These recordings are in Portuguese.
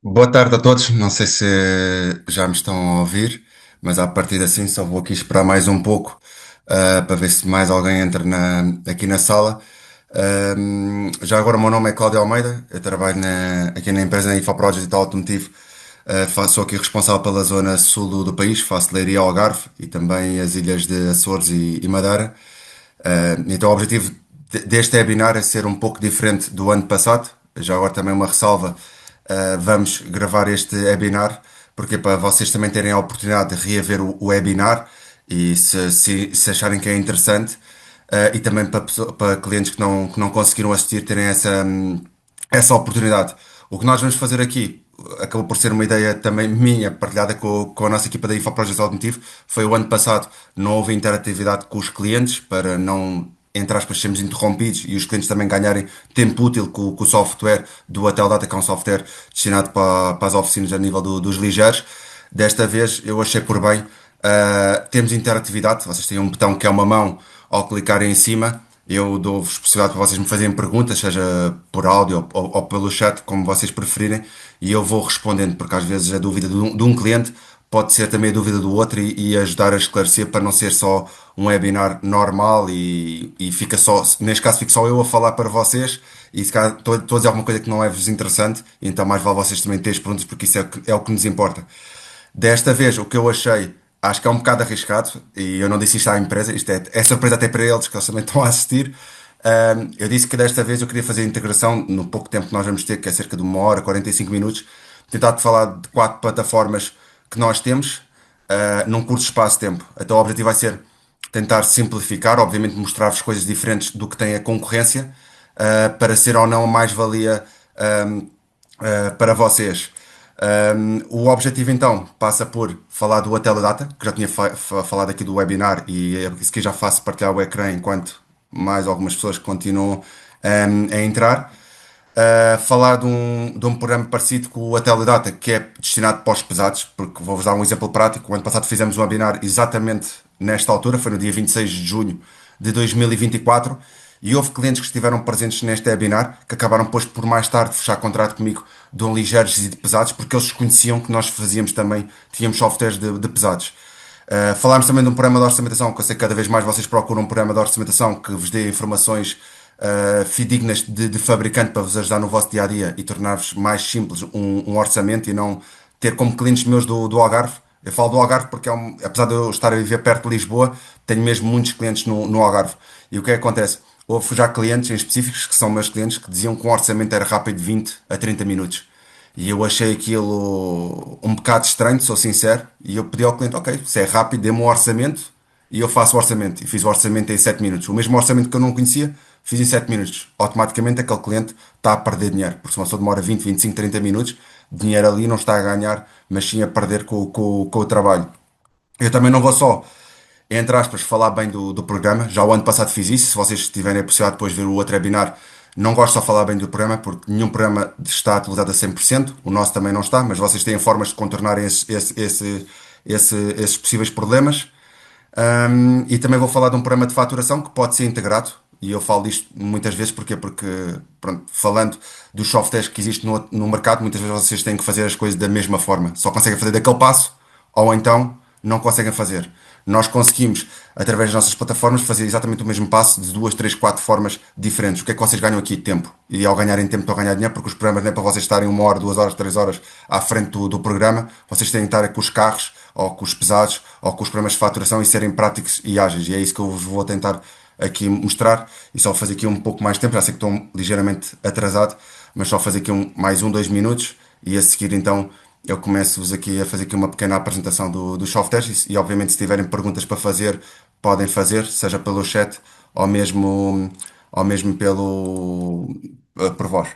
Boa tarde a todos. Não sei se já me estão a ouvir, mas a partir de assim só vou aqui esperar mais um pouco para ver se mais alguém entra aqui na sala. Já agora o meu nome é Cláudio Almeida, eu trabalho aqui na empresa Infoproject Digital Automotivo. Sou aqui responsável pela zona sul do país, faço Leiria ao Algarve e também as ilhas de Açores e Madeira. Então o objetivo deste webinar é ser um pouco diferente do ano passado. Já agora também uma ressalva. Vamos gravar este webinar porque para vocês também terem a oportunidade de reaver o webinar e se acharem que é interessante, e também para clientes que não conseguiram assistir terem essa oportunidade. O que nós vamos fazer aqui acabou por ser uma ideia também minha, partilhada com a nossa equipa da InfoProject Automotivo. Foi o ano passado, não houve interatividade com os clientes para não, entre aspas, sermos interrompidos e os clientes também ganharem tempo útil com o software do Hotel Data, que é um software destinado para as oficinas a nível dos ligeiros. Desta vez eu achei por bem, temos interatividade, vocês têm um botão que é uma mão, ao clicarem em cima, eu dou-vos possibilidade para vocês me fazerem perguntas, seja por áudio ou pelo chat, como vocês preferirem, e eu vou respondendo, porque às vezes a dúvida de um cliente pode ser também a dúvida do outro e ajudar a esclarecer para não ser só um webinar normal e fica só, neste caso fico só eu a falar para vocês e se calhar estou a dizer alguma coisa que não é-vos interessante, então mais vale vocês também terem as perguntas porque isso é o que nos importa. Desta vez, o que eu achei, acho que é um bocado arriscado, e eu não disse isto à empresa, isto é surpresa até para eles, que eles também estão a assistir. Eu disse que desta vez eu queria fazer a integração, no pouco tempo que nós vamos ter, que é cerca de 1 hora, 45 minutos, tentar falar de 4 plataformas que nós temos, num curto espaço de tempo. Então o objetivo vai ser tentar simplificar, obviamente mostrar-vos coisas diferentes do que tem a concorrência, para ser ou não a mais-valia, para vocês. O objetivo então passa por falar do Teledata, que já tinha falado aqui do webinar e isso que já faço partilhar o ecrã enquanto mais algumas pessoas continuam a entrar. Falar de um programa parecido com o Teledata, que é destinado para os pesados, porque vou-vos dar um exemplo prático. O ano passado fizemos um webinar exatamente nesta altura, foi no dia 26 de junho de 2024, e houve clientes que estiveram presentes neste webinar que acabaram depois por mais tarde fechar contrato comigo de um ligeiros e de pesados, porque eles conheciam que nós fazíamos também, tínhamos softwares de pesados. Falámos também de um programa de orçamentação, que eu sei que cada vez mais vocês procuram um programa de orçamentação que vos dê informações fidedignas de fabricante para vos ajudar no vosso dia a dia e tornar-vos mais simples um orçamento e não ter como clientes meus do Algarve. Eu falo do Algarve porque, apesar de eu estar a viver perto de Lisboa, tenho mesmo muitos clientes no Algarve. E o que é que acontece? Houve já clientes em específicos, que são meus clientes, que diziam que o orçamento era rápido de 20 a 30 minutos. E eu achei aquilo um bocado estranho, sou sincero, e eu pedi ao cliente, ok, se é rápido, dê-me um orçamento e eu faço o orçamento. E fiz o orçamento em 7 minutos. O mesmo orçamento que eu não conhecia, fiz em 7 minutos. Automaticamente aquele cliente está a perder dinheiro, porque se uma pessoa demora 20, 25, 30 minutos, dinheiro ali não está a ganhar, mas sim a perder com o trabalho. Eu também não vou só, entre aspas, falar bem do programa. Já o ano passado fiz isso. Se vocês tiverem a possibilidade de depois ver o outro webinar, não gosto só de falar bem do programa, porque nenhum programa está atualizado a 100%. O nosso também não está, mas vocês têm formas de contornarem esses possíveis problemas. E também vou falar de um programa de faturação que pode ser integrado. E eu falo disto muitas vezes porque pronto, falando dos softwares que existem no mercado, muitas vezes vocês têm que fazer as coisas da mesma forma. Só conseguem fazer daquele passo, ou então não conseguem fazer. Nós conseguimos, através das nossas plataformas, fazer exatamente o mesmo passo de duas, três, quatro formas diferentes. O que é que vocês ganham aqui? Tempo. E ao ganharem tempo, estão a ganhar dinheiro, porque os programas não é para vocês estarem 1 hora, 2 horas, 3 horas à frente do programa. Vocês têm que estar com os carros, ou com os pesados, ou com os programas de faturação e serem práticos e ágeis. E é isso que eu vos vou tentar aqui mostrar. E só fazer aqui um pouco mais de tempo. Já sei que estou ligeiramente atrasado, mas só fazer aqui mais 2 minutos. E a seguir, então, eu começo-vos aqui a fazer aqui uma pequena apresentação dos softwares e, obviamente, se tiverem perguntas para fazer, podem fazer, seja pelo chat ou mesmo por voz.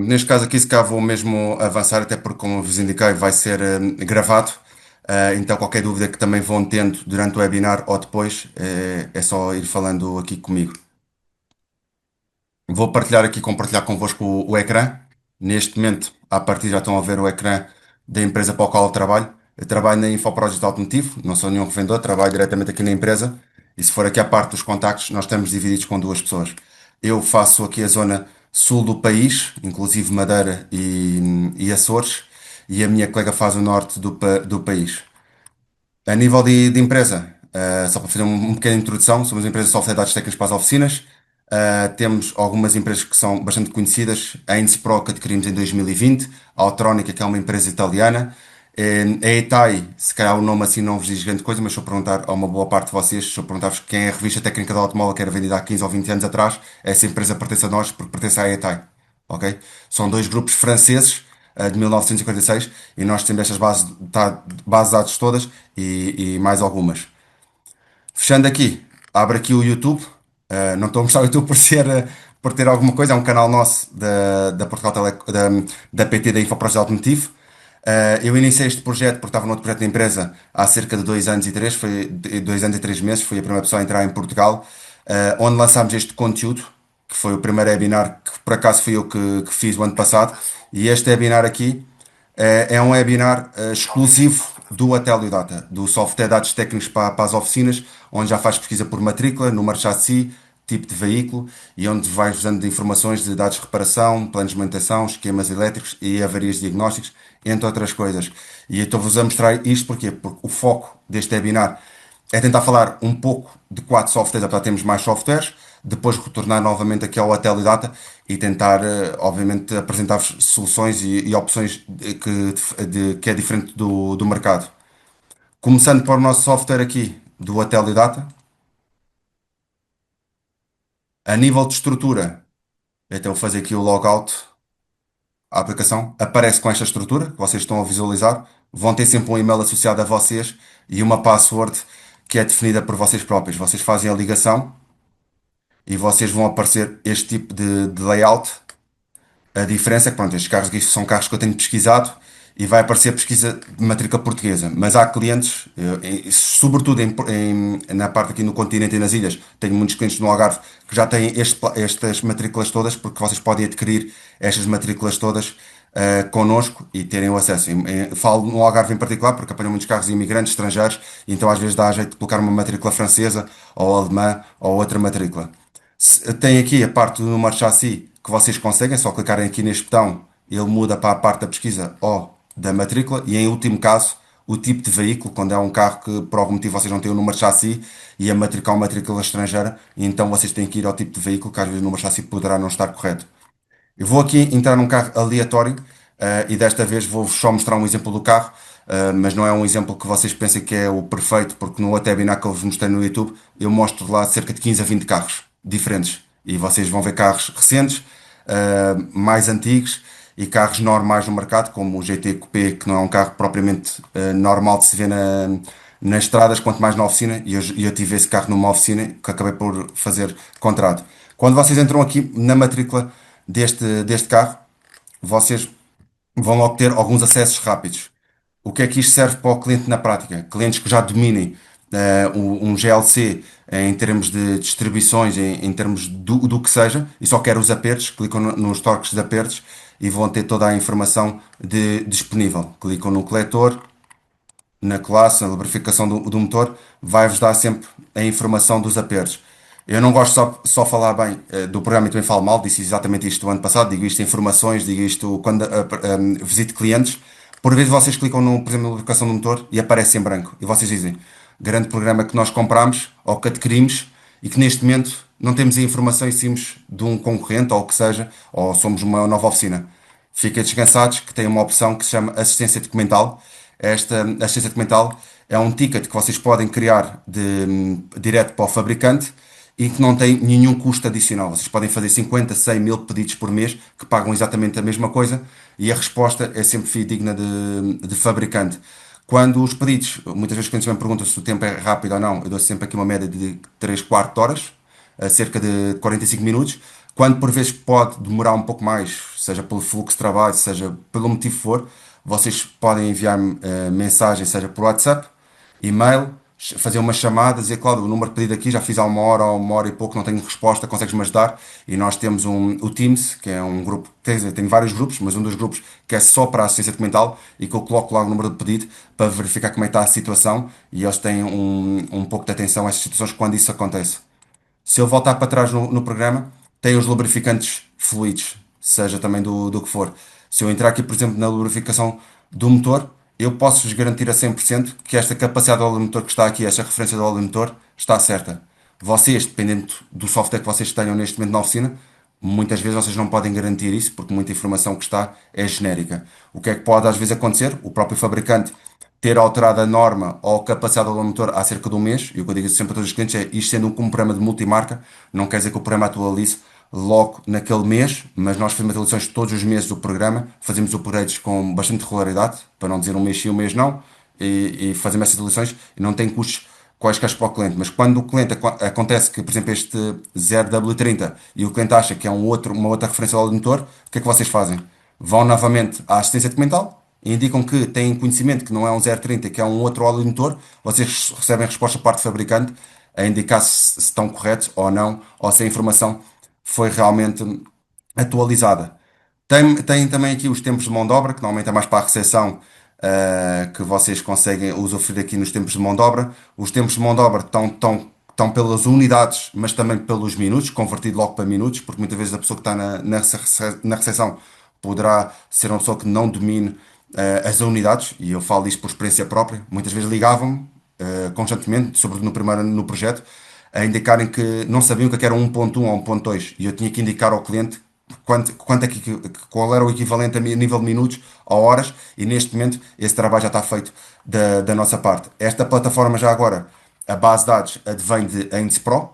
Neste caso aqui, se cá vou mesmo avançar, até porque, como vos indiquei, vai ser gravado. Então, qualquer dúvida que também vão tendo durante o webinar ou depois, é só ir falando aqui comigo. Vou partilhar aqui, compartilhar convosco o ecrã. Neste momento, à partida já estão a ver o ecrã da empresa para a qual eu trabalho. Eu trabalho na Infoproject Automotivo, não sou nenhum revendedor, trabalho diretamente aqui na empresa. E se for aqui a parte dos contactos, nós estamos divididos com duas pessoas. Eu faço aqui a zona sul do país, inclusive Madeira e Açores, e a minha colega faz o norte do país. A nível de empresa, só para fazer uma pequena introdução, somos uma empresa de software de dados técnicos para as oficinas. Temos algumas empresas que são bastante conhecidas. A Inspro, que adquirimos em 2020. A Autronica, que é uma empresa italiana. A ETAI, se calhar o nome assim não vos diz grande coisa, mas se eu perguntar a uma boa parte de vocês, se eu perguntar-vos quem é a revista técnica do automóvel que era vendida há 15 ou 20 anos atrás, essa empresa pertence a nós porque pertence à ETAI. Ok? São dois grupos franceses de 1946 e nós temos estas bases de dados todas e mais algumas. Fechando aqui, abre aqui o YouTube. Não estou a mostrar o YouTube por ser, por ter alguma coisa, é um canal nosso da Portugal da PT da Infoproject Automotivo. Eu iniciei este projeto porque estava noutro projeto da empresa há cerca de 2 anos e 2 anos e 3 meses. Fui a primeira pessoa a entrar em Portugal, onde lançámos este conteúdo, que foi o primeiro webinar que por acaso fui eu que fiz o ano passado. E este webinar aqui é um webinar exclusivo do Atelio Data, do software de dados técnicos para as oficinas, onde já faz pesquisa por matrícula, número de chassi, tipo de veículo e onde vais dando informações de dados de reparação, planos de manutenção, esquemas elétricos e avarias diagnósticos, entre outras coisas. E eu estou-vos a mostrar isto porquê? Porque o foco deste webinar é tentar falar um pouco de quatro softwares, apesar de termos mais softwares, depois retornar novamente aqui ao Atelidata e tentar, obviamente, apresentar-vos soluções e opções que é diferente do mercado. Começando para o nosso software aqui do Atelidata, a nível de estrutura, então vou fazer aqui o logout, a aplicação aparece com esta estrutura que vocês estão a visualizar, vão ter sempre um e-mail associado a vocês e uma password que é definida por vocês próprios. Vocês fazem a ligação e vocês vão aparecer este tipo de layout. A diferença é que, pronto, estes carros aqui são carros que eu tenho pesquisado e vai aparecer pesquisa de matrícula portuguesa. Mas há clientes, sobretudo na parte aqui no continente e nas ilhas, tenho muitos clientes no Algarve que já têm estas matrículas todas, porque vocês podem adquirir estas matrículas todas connosco e terem o acesso. Falo no Algarve em particular, porque apanham muitos carros imigrantes estrangeiros, e então às vezes dá jeito de colocar uma matrícula francesa, ou alemã, ou outra matrícula. Tem aqui a parte do número de chassi que vocês conseguem, é só clicarem aqui neste botão, ele muda para a parte da pesquisa ou da matrícula, e em último caso, o tipo de veículo, quando é um carro que por algum motivo vocês não têm o número de chassi e a matrícula é uma matrícula estrangeira, e então vocês têm que ir ao tipo de veículo, que às vezes o número de chassi poderá não estar correto. Eu vou aqui entrar num carro aleatório, e desta vez vou-vos só mostrar um exemplo do carro, mas não é um exemplo que vocês pensem que é o perfeito, porque no outro webinar que eu vos mostrei no YouTube, eu mostro lá cerca de 15 a 20 carros diferentes. E vocês vão ver carros recentes, mais antigos e carros normais no mercado, como o GT Coupé, que não é um carro propriamente normal de se ver nas estradas, quanto mais na oficina. E eu tive esse carro numa oficina que acabei por fazer contrato. Quando vocês entram aqui na matrícula deste carro, vocês vão logo ter alguns acessos rápidos. O que é que isto serve para o cliente na prática? Clientes que já dominem um GLC em termos de distribuições, em termos do que seja, e só querem os apertos, clicam nos torques de apertos e vão ter toda a informação disponível. Clicam no coletor, na classe, na lubrificação do motor, vai-vos dar sempre a informação dos apertos. Eu não gosto só falar bem do programa e também falo mal, disse exatamente isto do ano passado, digo isto em informações, digo isto quando visito clientes. Por vezes vocês clicam no, por exemplo, na lubrificação do motor e aparece em branco. E vocês dizem, grande programa que nós compramos ou que adquirimos e que neste momento não temos a informação e saímos de um concorrente ou o que seja, ou somos uma nova oficina. Fiquem descansados que tem uma opção que se chama assistência documental. Esta assistência documental é um ticket que vocês podem criar direto para o fabricante e que não tem nenhum custo adicional. Vocês podem fazer 50, 100 mil pedidos por mês que pagam exatamente a mesma coisa e a resposta é sempre fidedigna de fabricante. Quando os pedidos, muitas vezes quando se me perguntam se o tempo é rápido ou não, eu dou sempre aqui uma média de 3 quartos de horas, a cerca de 45 minutos. Quando por vezes pode demorar um pouco mais, seja pelo fluxo de trabalho, seja pelo motivo que for, vocês podem enviar-me mensagem, seja por WhatsApp, e-mail, fazer uma chamada, dizer, Cláudio, o número pedido aqui, já fiz há uma hora ou uma hora e pouco, não tenho resposta, consegues-me ajudar? E nós temos o Teams, que é um grupo, quer dizer, tem vários grupos, mas um dos grupos que é só para a assistência documental e que eu coloco lá o número de pedido para verificar como é que está a situação e eles têm um pouco de atenção a essas situações quando isso acontece. Se eu voltar para trás no programa, tem os lubrificantes fluidos, seja também do que for. Se eu entrar aqui, por exemplo, na lubrificação do motor, eu posso-vos garantir a 100% que esta capacidade do óleo motor que está aqui, esta referência do óleo motor, está certa. Vocês, dependendo do software que vocês tenham neste momento na oficina, muitas vezes vocês não podem garantir isso, porque muita informação que está é genérica. O que é que pode às vezes acontecer? O próprio fabricante ter alterado a norma ou a capacidade do motor há cerca de um mês, e o que eu digo sempre a todos os clientes é, isto sendo um programa de multimarca, não quer dizer que o programa atualize logo naquele mês, mas nós fazemos atualizações todos os meses do programa, fazemos upgrades com bastante regularidade, para não dizer um mês sim, um mês não, e fazemos essas atualizações e não tem custos quaisquer para o cliente. Mas quando o cliente acontece que, por exemplo, este 0W30 e o cliente acha que é uma outra referência do motor, o que é que vocês fazem? Vão novamente à assistência documental, indicam que têm conhecimento que não é um 030, que é um outro óleo indutor, vocês recebem a resposta da parte do fabricante a indicar se estão corretos ou não, ou se a informação foi realmente atualizada. Tem também aqui os tempos de mão de obra, que normalmente é mais para a recepção, que vocês conseguem usufruir aqui nos tempos de mão de obra. Os tempos de mão de obra estão pelas unidades, mas também pelos minutos, convertido logo para minutos, porque muitas vezes a pessoa que está na recepção poderá ser uma pessoa que não domine as unidades, e eu falo disto por experiência própria. Muitas vezes ligavam-me constantemente, sobretudo no primeiro ano no projeto, a indicarem que não sabiam o que era um 1.1 ou um 1.2 e eu tinha que indicar ao cliente quanto é qual era o equivalente a nível de minutos ou horas e neste momento esse trabalho já está feito da nossa parte. Esta plataforma já agora, a base de dados advém de Ends Pro,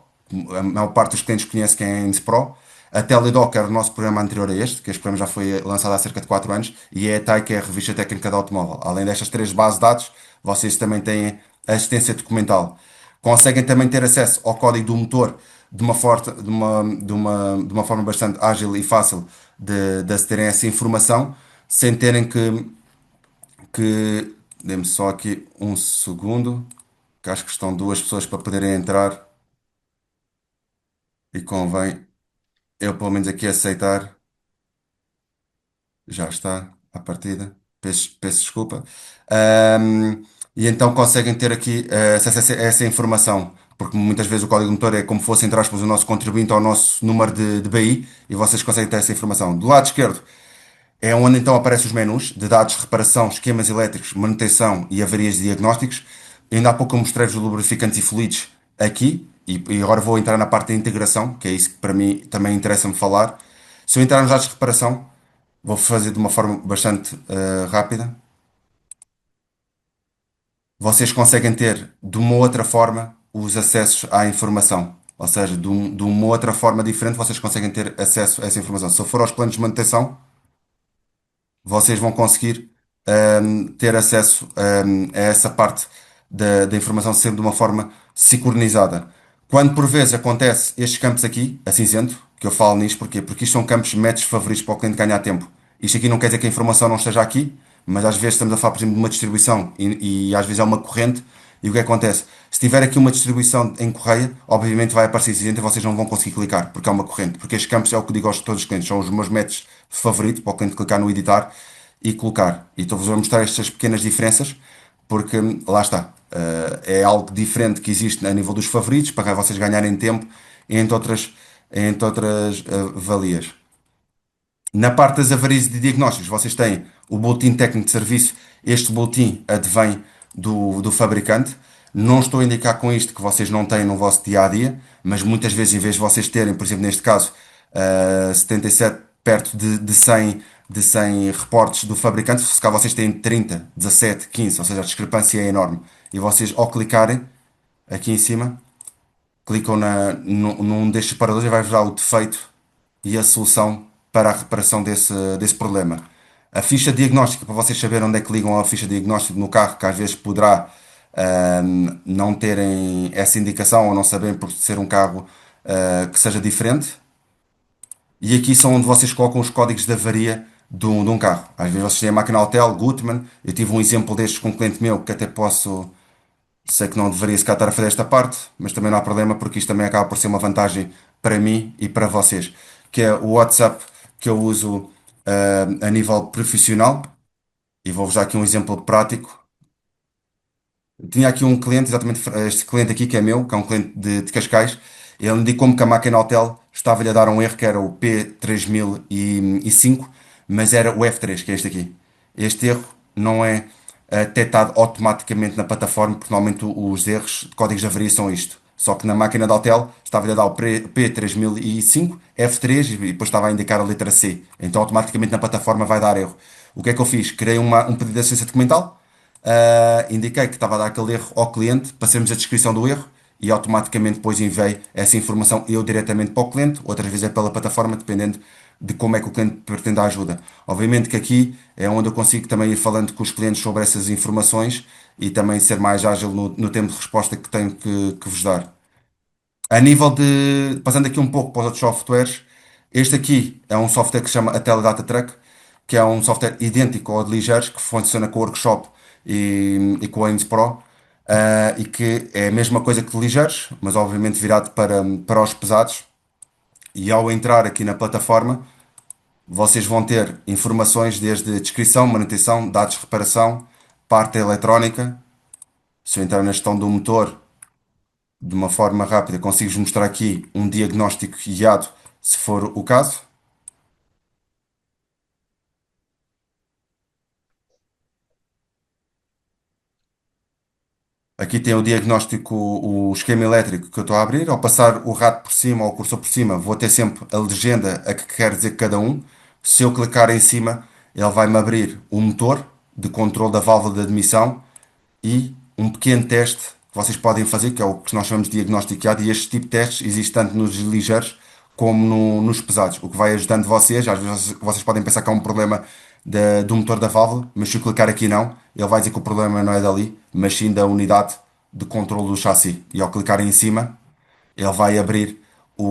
a maior parte dos clientes conhece quem é Ends Pro. A Teledoc era o nosso programa anterior a que este programa já foi lançado há cerca de 4 anos, e é a TAI, que é a Revista Técnica de Automóvel. Além destas três bases de dados, vocês também têm assistência documental. Conseguem também ter acesso ao código do motor de uma forma bastante ágil e fácil de acederem a essa informação, sem terem que dê-me só aqui um segundo, que acho que estão duas pessoas para poderem entrar e convém eu pelo menos aqui aceitar. Já está à partida. Peço desculpa. Ahm, e então conseguem ter aqui acesso a essa informação, porque muitas vezes o código motor é como fosse, entre aspas, o nosso contribuinte ao nosso número de BI e vocês conseguem ter essa informação. Do lado esquerdo é onde então aparecem os menus de dados, reparação, esquemas elétricos, manutenção e avarias de diagnósticos. Ainda há pouco eu mostrei-vos os lubrificantes e fluidos aqui, e agora vou entrar na parte da integração, que é isso que para mim também interessa-me falar. Se eu entrar nos dados de reparação, vou fazer de uma forma bastante rápida. Vocês conseguem ter de uma outra forma os acessos à informação. Ou seja, de uma outra forma diferente, vocês conseguem ter acesso a essa informação. Se eu for aos planos de manutenção, vocês vão conseguir ter acesso a essa parte da informação sempre de uma forma sincronizada. Quando por vezes acontece estes campos aqui, a cinzento, que eu falo nisto, porquê? Porque isto são campos métodos favoritos para o cliente ganhar tempo. Isto aqui não quer dizer que a informação não esteja aqui, mas às vezes estamos a falar, por exemplo, de uma distribuição e às vezes é uma corrente. E o que acontece? Se tiver aqui uma distribuição em correia, obviamente vai aparecer cinzento e vocês não vão conseguir clicar, porque é uma corrente. Porque estes campos é o que digo aos todos os clientes, são os meus métodos favoritos para o cliente clicar no editar e colocar. E estou-vos a mostrar estas pequenas diferenças, porque lá está. É algo diferente que existe a nível dos favoritos, para vocês ganharem tempo, entre outras valias. Na parte das avarias de diagnósticos, vocês têm o boletim técnico de serviço. Este boletim advém do fabricante. Não estou a indicar com isto que vocês não têm no vosso dia a dia, mas muitas vezes, em vez de vocês terem, por exemplo, neste caso, 77 perto de 100 reportes do fabricante, se calhar vocês têm 30, 17, 15, ou seja, a discrepância é enorme. E vocês, ao clicarem aqui em cima, clicam num destes separadores e vai-vos dar o defeito e a solução para a reparação desse problema. A ficha diagnóstica, para vocês saberem onde é que ligam a ficha diagnóstica no carro, que às vezes poderá não terem essa indicação ou não saberem por ser um carro que seja diferente. E aqui são onde vocês colocam os códigos de avaria de um carro. Às vezes vocês têm a máquina Autel, Gutmann. Eu tive um exemplo destes com um cliente meu que até posso. Sei que não deveria se calhar estar a fazer esta parte, mas também não há problema porque isto também acaba por ser uma vantagem para mim e para vocês. Que é o WhatsApp que eu uso a nível profissional. E vou-vos dar aqui um exemplo prático. Tinha aqui um cliente, exatamente este cliente aqui que é meu, que é um cliente de Cascais. Ele indicou-me que a máquina Hotel estava-lhe a dar um erro que era o P3005, mas era o F3, que é este aqui. Este erro não é detectado automaticamente na plataforma, porque normalmente os erros de códigos de avaria são isto. Só que na máquina da Hotel estava-lhe a dar o P3005, F3 e depois estava a indicar a letra C. Então automaticamente na plataforma vai dar erro. O que é que eu fiz? Criei um pedido de assistência documental. Indiquei que estava a dar aquele erro ao cliente, passemos a descrição do erro e automaticamente depois enviei essa informação eu diretamente para o cliente, outras vezes é pela plataforma, dependendo de como é que o cliente pretende a ajuda. Obviamente que aqui é onde eu consigo também ir falando com os clientes sobre essas informações e também ser mais ágil no tempo de resposta que tenho que vos dar. A nível de, passando aqui um pouco para os outros softwares, este aqui é um software que se chama a Teledata Track, que é um software idêntico ao de Ligeiros, que funciona com o Workshop e com o Ains Pro, e que é a mesma coisa que de Ligeiros, mas obviamente virado para os pesados. E ao entrar aqui na plataforma, vocês vão ter informações desde descrição, manutenção, dados de reparação, parte eletrónica. Se eu entrar na gestão do motor, de uma forma rápida, consigo-vos mostrar aqui um diagnóstico guiado, se for o caso. Aqui tem o diagnóstico, o esquema elétrico que eu estou a abrir. Ao passar o rato por cima ou o cursor por cima, vou ter sempre a legenda a que quer dizer cada um. Se eu clicar em cima, ele vai-me abrir o motor de controle da válvula de admissão e um pequeno teste que vocês podem fazer, que é o que nós chamamos de diagnóstico guiado, e este tipo de testes existe tanto nos ligeiros como nos pesados, o que vai ajudando vocês. Às vezes vocês podem pensar que é um problema do motor da válvula, mas se eu clicar aqui não, ele vai dizer que o problema não é dali, mas sim da unidade de controle do chassi. E ao clicar em cima, ele vai abrir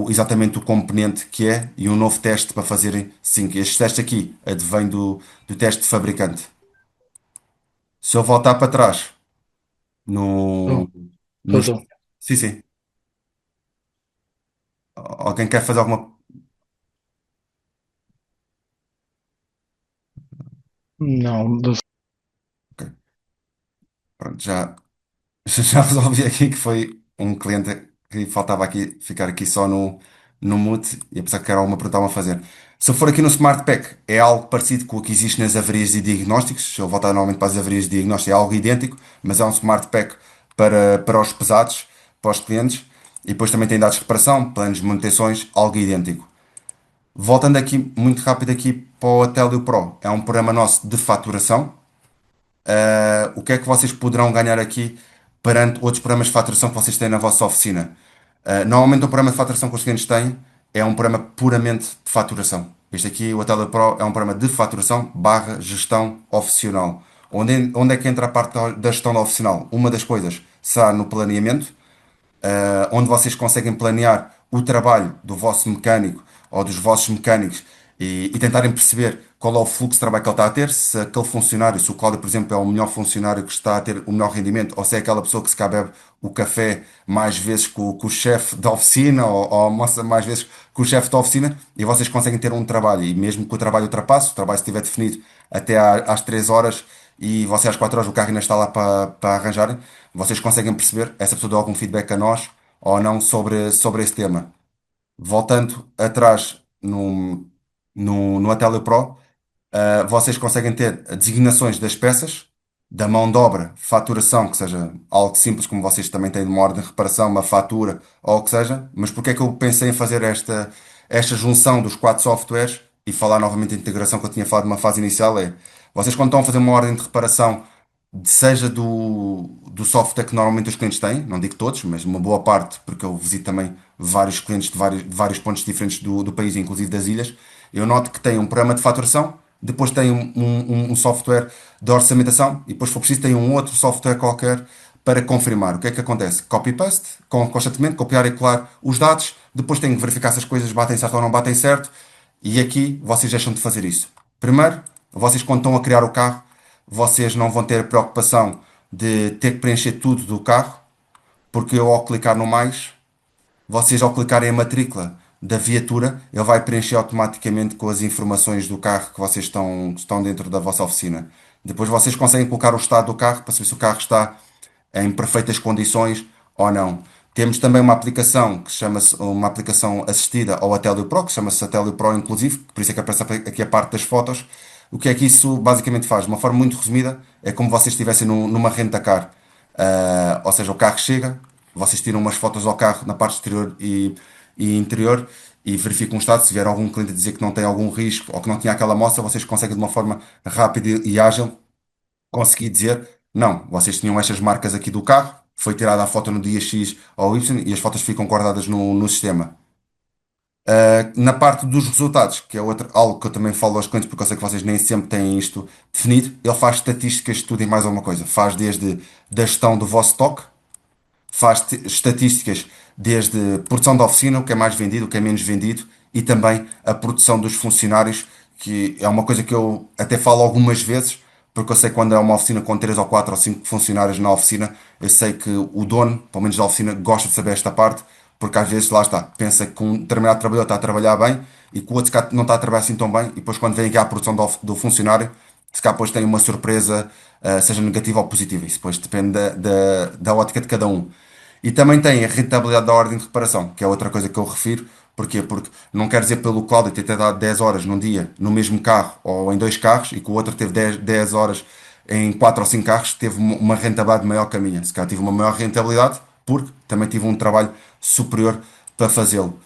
exatamente o componente que é e um novo teste para fazerem 5. Este teste aqui advém do teste de fabricante. Se eu voltar para trás, no, Estou, nos... estou. Sim, sim. Alguém quer fazer alguma... Não, Ok. Pronto, já, já resolvi aqui que foi um cliente que faltava aqui ficar aqui só no mute e apesar que era alguma pergunta a fazer. Se eu for aqui no Smart Pack, é algo parecido com o que existe nas avarias e diagnósticos. Se eu voltar normalmente para as avarias e diagnósticos, é algo idêntico, mas é um Smart Pack para os pesados, para os clientes. E depois também tem dados de reparação, planos de manutenções, algo idêntico. Voltando aqui muito rápido aqui para o Atelio Pro, é um programa nosso de faturação. O que é que vocês poderão ganhar aqui perante outros programas de faturação que vocês têm na vossa oficina? Normalmente o programa de faturação que os clientes têm é um programa puramente de faturação. Este aqui, o Atelio Pro, é um programa de faturação barra gestão oficinal. Onde é que entra a parte da gestão oficinal? Uma das coisas será no planeamento, onde vocês conseguem planear o trabalho do vosso mecânico ou dos vossos mecânicos e tentarem perceber qual é o fluxo de trabalho que ele está a ter, se aquele funcionário, se o Cláudio, por exemplo, é o melhor funcionário que está a ter o melhor rendimento, ou se é aquela pessoa que se cá bebe o café mais vezes com o chefe da oficina, ou almoça mais vezes com o chefe da oficina, e vocês conseguem ter um trabalho, e mesmo que o trabalho ultrapasse, o trabalho estiver definido até às 3 horas, e você às 4 horas o carro ainda está lá para arranjarem, vocês conseguem perceber essa pessoa dá algum feedback a nós ou não sobre esse tema. Voltando atrás no Atelier Pro, vocês conseguem ter designações das peças, da mão de obra, faturação, que seja algo simples, como vocês também têm de uma ordem de reparação, uma fatura, ou o que seja. Mas porque é que eu pensei em fazer esta junção dos quatro softwares e falar novamente de integração que eu tinha falado numa fase inicial? É, vocês quando estão a fazer uma ordem de reparação, seja do software que normalmente os clientes têm, não digo todos, mas uma boa parte, porque eu visito também vários clientes de vários pontos diferentes do país, inclusive das ilhas, eu noto que tem um programa de faturação, depois tem um software de orçamentação e depois, se for preciso, tem um outro software qualquer para confirmar. O que é que acontece? Copy-paste, constantemente, copiar e colar os dados, depois tem que verificar se as coisas batem certo ou não batem certo, E aqui vocês deixam de fazer isso. Primeiro, vocês quando estão a criar o carro, vocês não vão ter a preocupação de ter que preencher tudo do carro, porque eu ao clicar no mais, vocês ao clicarem a matrícula da viatura, ele vai preencher automaticamente com as informações do carro que vocês estão dentro da vossa oficina. Depois vocês conseguem colocar o estado do carro para saber se o carro está em perfeitas condições ou não. Temos também uma aplicação que chama-se uma aplicação assistida ao Atélio Pro, que chama-se Atélio Pro Inclusive, por isso é que aparece aqui a parte das fotos. O que é que isso basicamente faz? De uma forma muito resumida, é como vocês estivessem numa renta-car. Ou seja, o carro chega, vocês tiram umas fotos ao carro na parte exterior e interior e verificam o estado. Se vier algum cliente a dizer que não tem algum risco ou que não tinha aquela amostra, vocês conseguem de uma forma rápida e ágil consegui dizer, não, vocês tinham estas marcas aqui do carro, foi tirada a foto no dia X ou Y e as fotos ficam guardadas no sistema. Na parte dos resultados, que é algo que eu também falo aos clientes, porque eu sei que vocês nem sempre têm isto definido, ele faz estatísticas de tudo e mais alguma coisa. Faz desde da gestão do vosso stock, faz estatísticas desde produção da oficina, o que é mais vendido, o que é menos vendido, e também a produção dos funcionários, que é uma coisa que eu até falo algumas vezes, porque eu sei que quando é uma oficina com 3 ou 4 ou 5 funcionários na oficina, eu sei que o dono, pelo menos da oficina, gosta de saber esta parte, porque às vezes lá está, pensa que um determinado trabalhador está a trabalhar bem e que o outro se calhar não está a trabalhar assim tão bem, e depois quando vem aqui à produção do funcionário, se calhar depois tem uma surpresa, seja negativa ou positiva. Isso depois depende da ótica de cada um. E também tem a rentabilidade da ordem de reparação, que é outra coisa que eu refiro. Porquê? Porque não quer dizer pelo Cláudio ter dado 10 horas num dia no mesmo carro ou em dois carros e que o outro teve 10 horas em 4 ou 5 carros, teve uma rentabilidade maior que a minha. Se calhar tive uma maior rentabilidade porque também tive um trabalho superior para fazê-lo.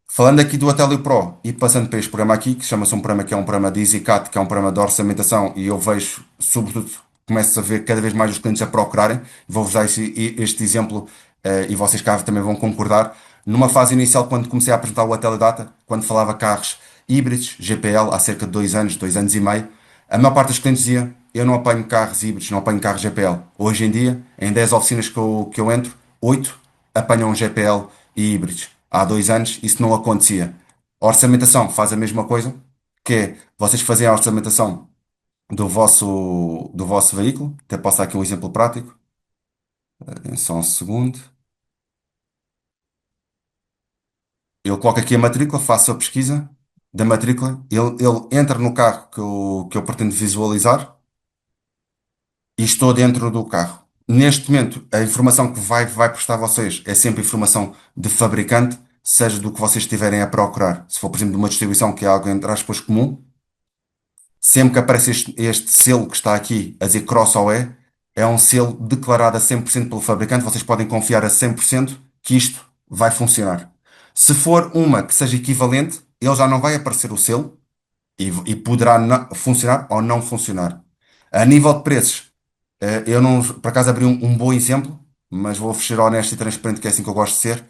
Falando aqui do Atélio Pro e passando para este programa aqui, que chama-se um programa que é um programa de EasyCat, que é um programa de orçamentação, e eu vejo, sobretudo, começo a ver cada vez mais os clientes a procurarem. Vou-vos dar este exemplo, e vocês cá também vão concordar. Numa fase inicial, quando comecei a apresentar o Ateledata, quando falava carros híbridos, GPL, há cerca de 2 anos, 2 anos e meio, a maior parte dos clientes dizia: eu não apanho carros híbridos, não apanho carros GPL. Hoje em dia, em 10 oficinas que eu entro, 8 apanham GPL e híbridos. Há 2 anos isso não acontecia. A orçamentação faz a mesma coisa, que é vocês fazem a orçamentação do vosso veículo. Até posso dar aqui um exemplo prático. Só um segundo. Eu coloco aqui a matrícula, faço a pesquisa da matrícula, ele entra no carro que eu pretendo visualizar e estou dentro do carro. Neste momento, a informação que vai prestar a vocês é sempre informação de fabricante, seja do que vocês estiverem a procurar. Se for, por exemplo, de uma distribuição que é algo entre aspas comum, sempre que aparece este selo que está aqui a dizer Cross OE, é um selo declarado a 100% pelo fabricante. Vocês podem confiar a 100% que isto vai funcionar. Se for uma que seja equivalente, ele já não vai aparecer o selo e poderá funcionar ou não funcionar. A nível de preços, eu não, por acaso abri um bom exemplo, mas vou ser honesto e transparente, que é assim que eu gosto de ser.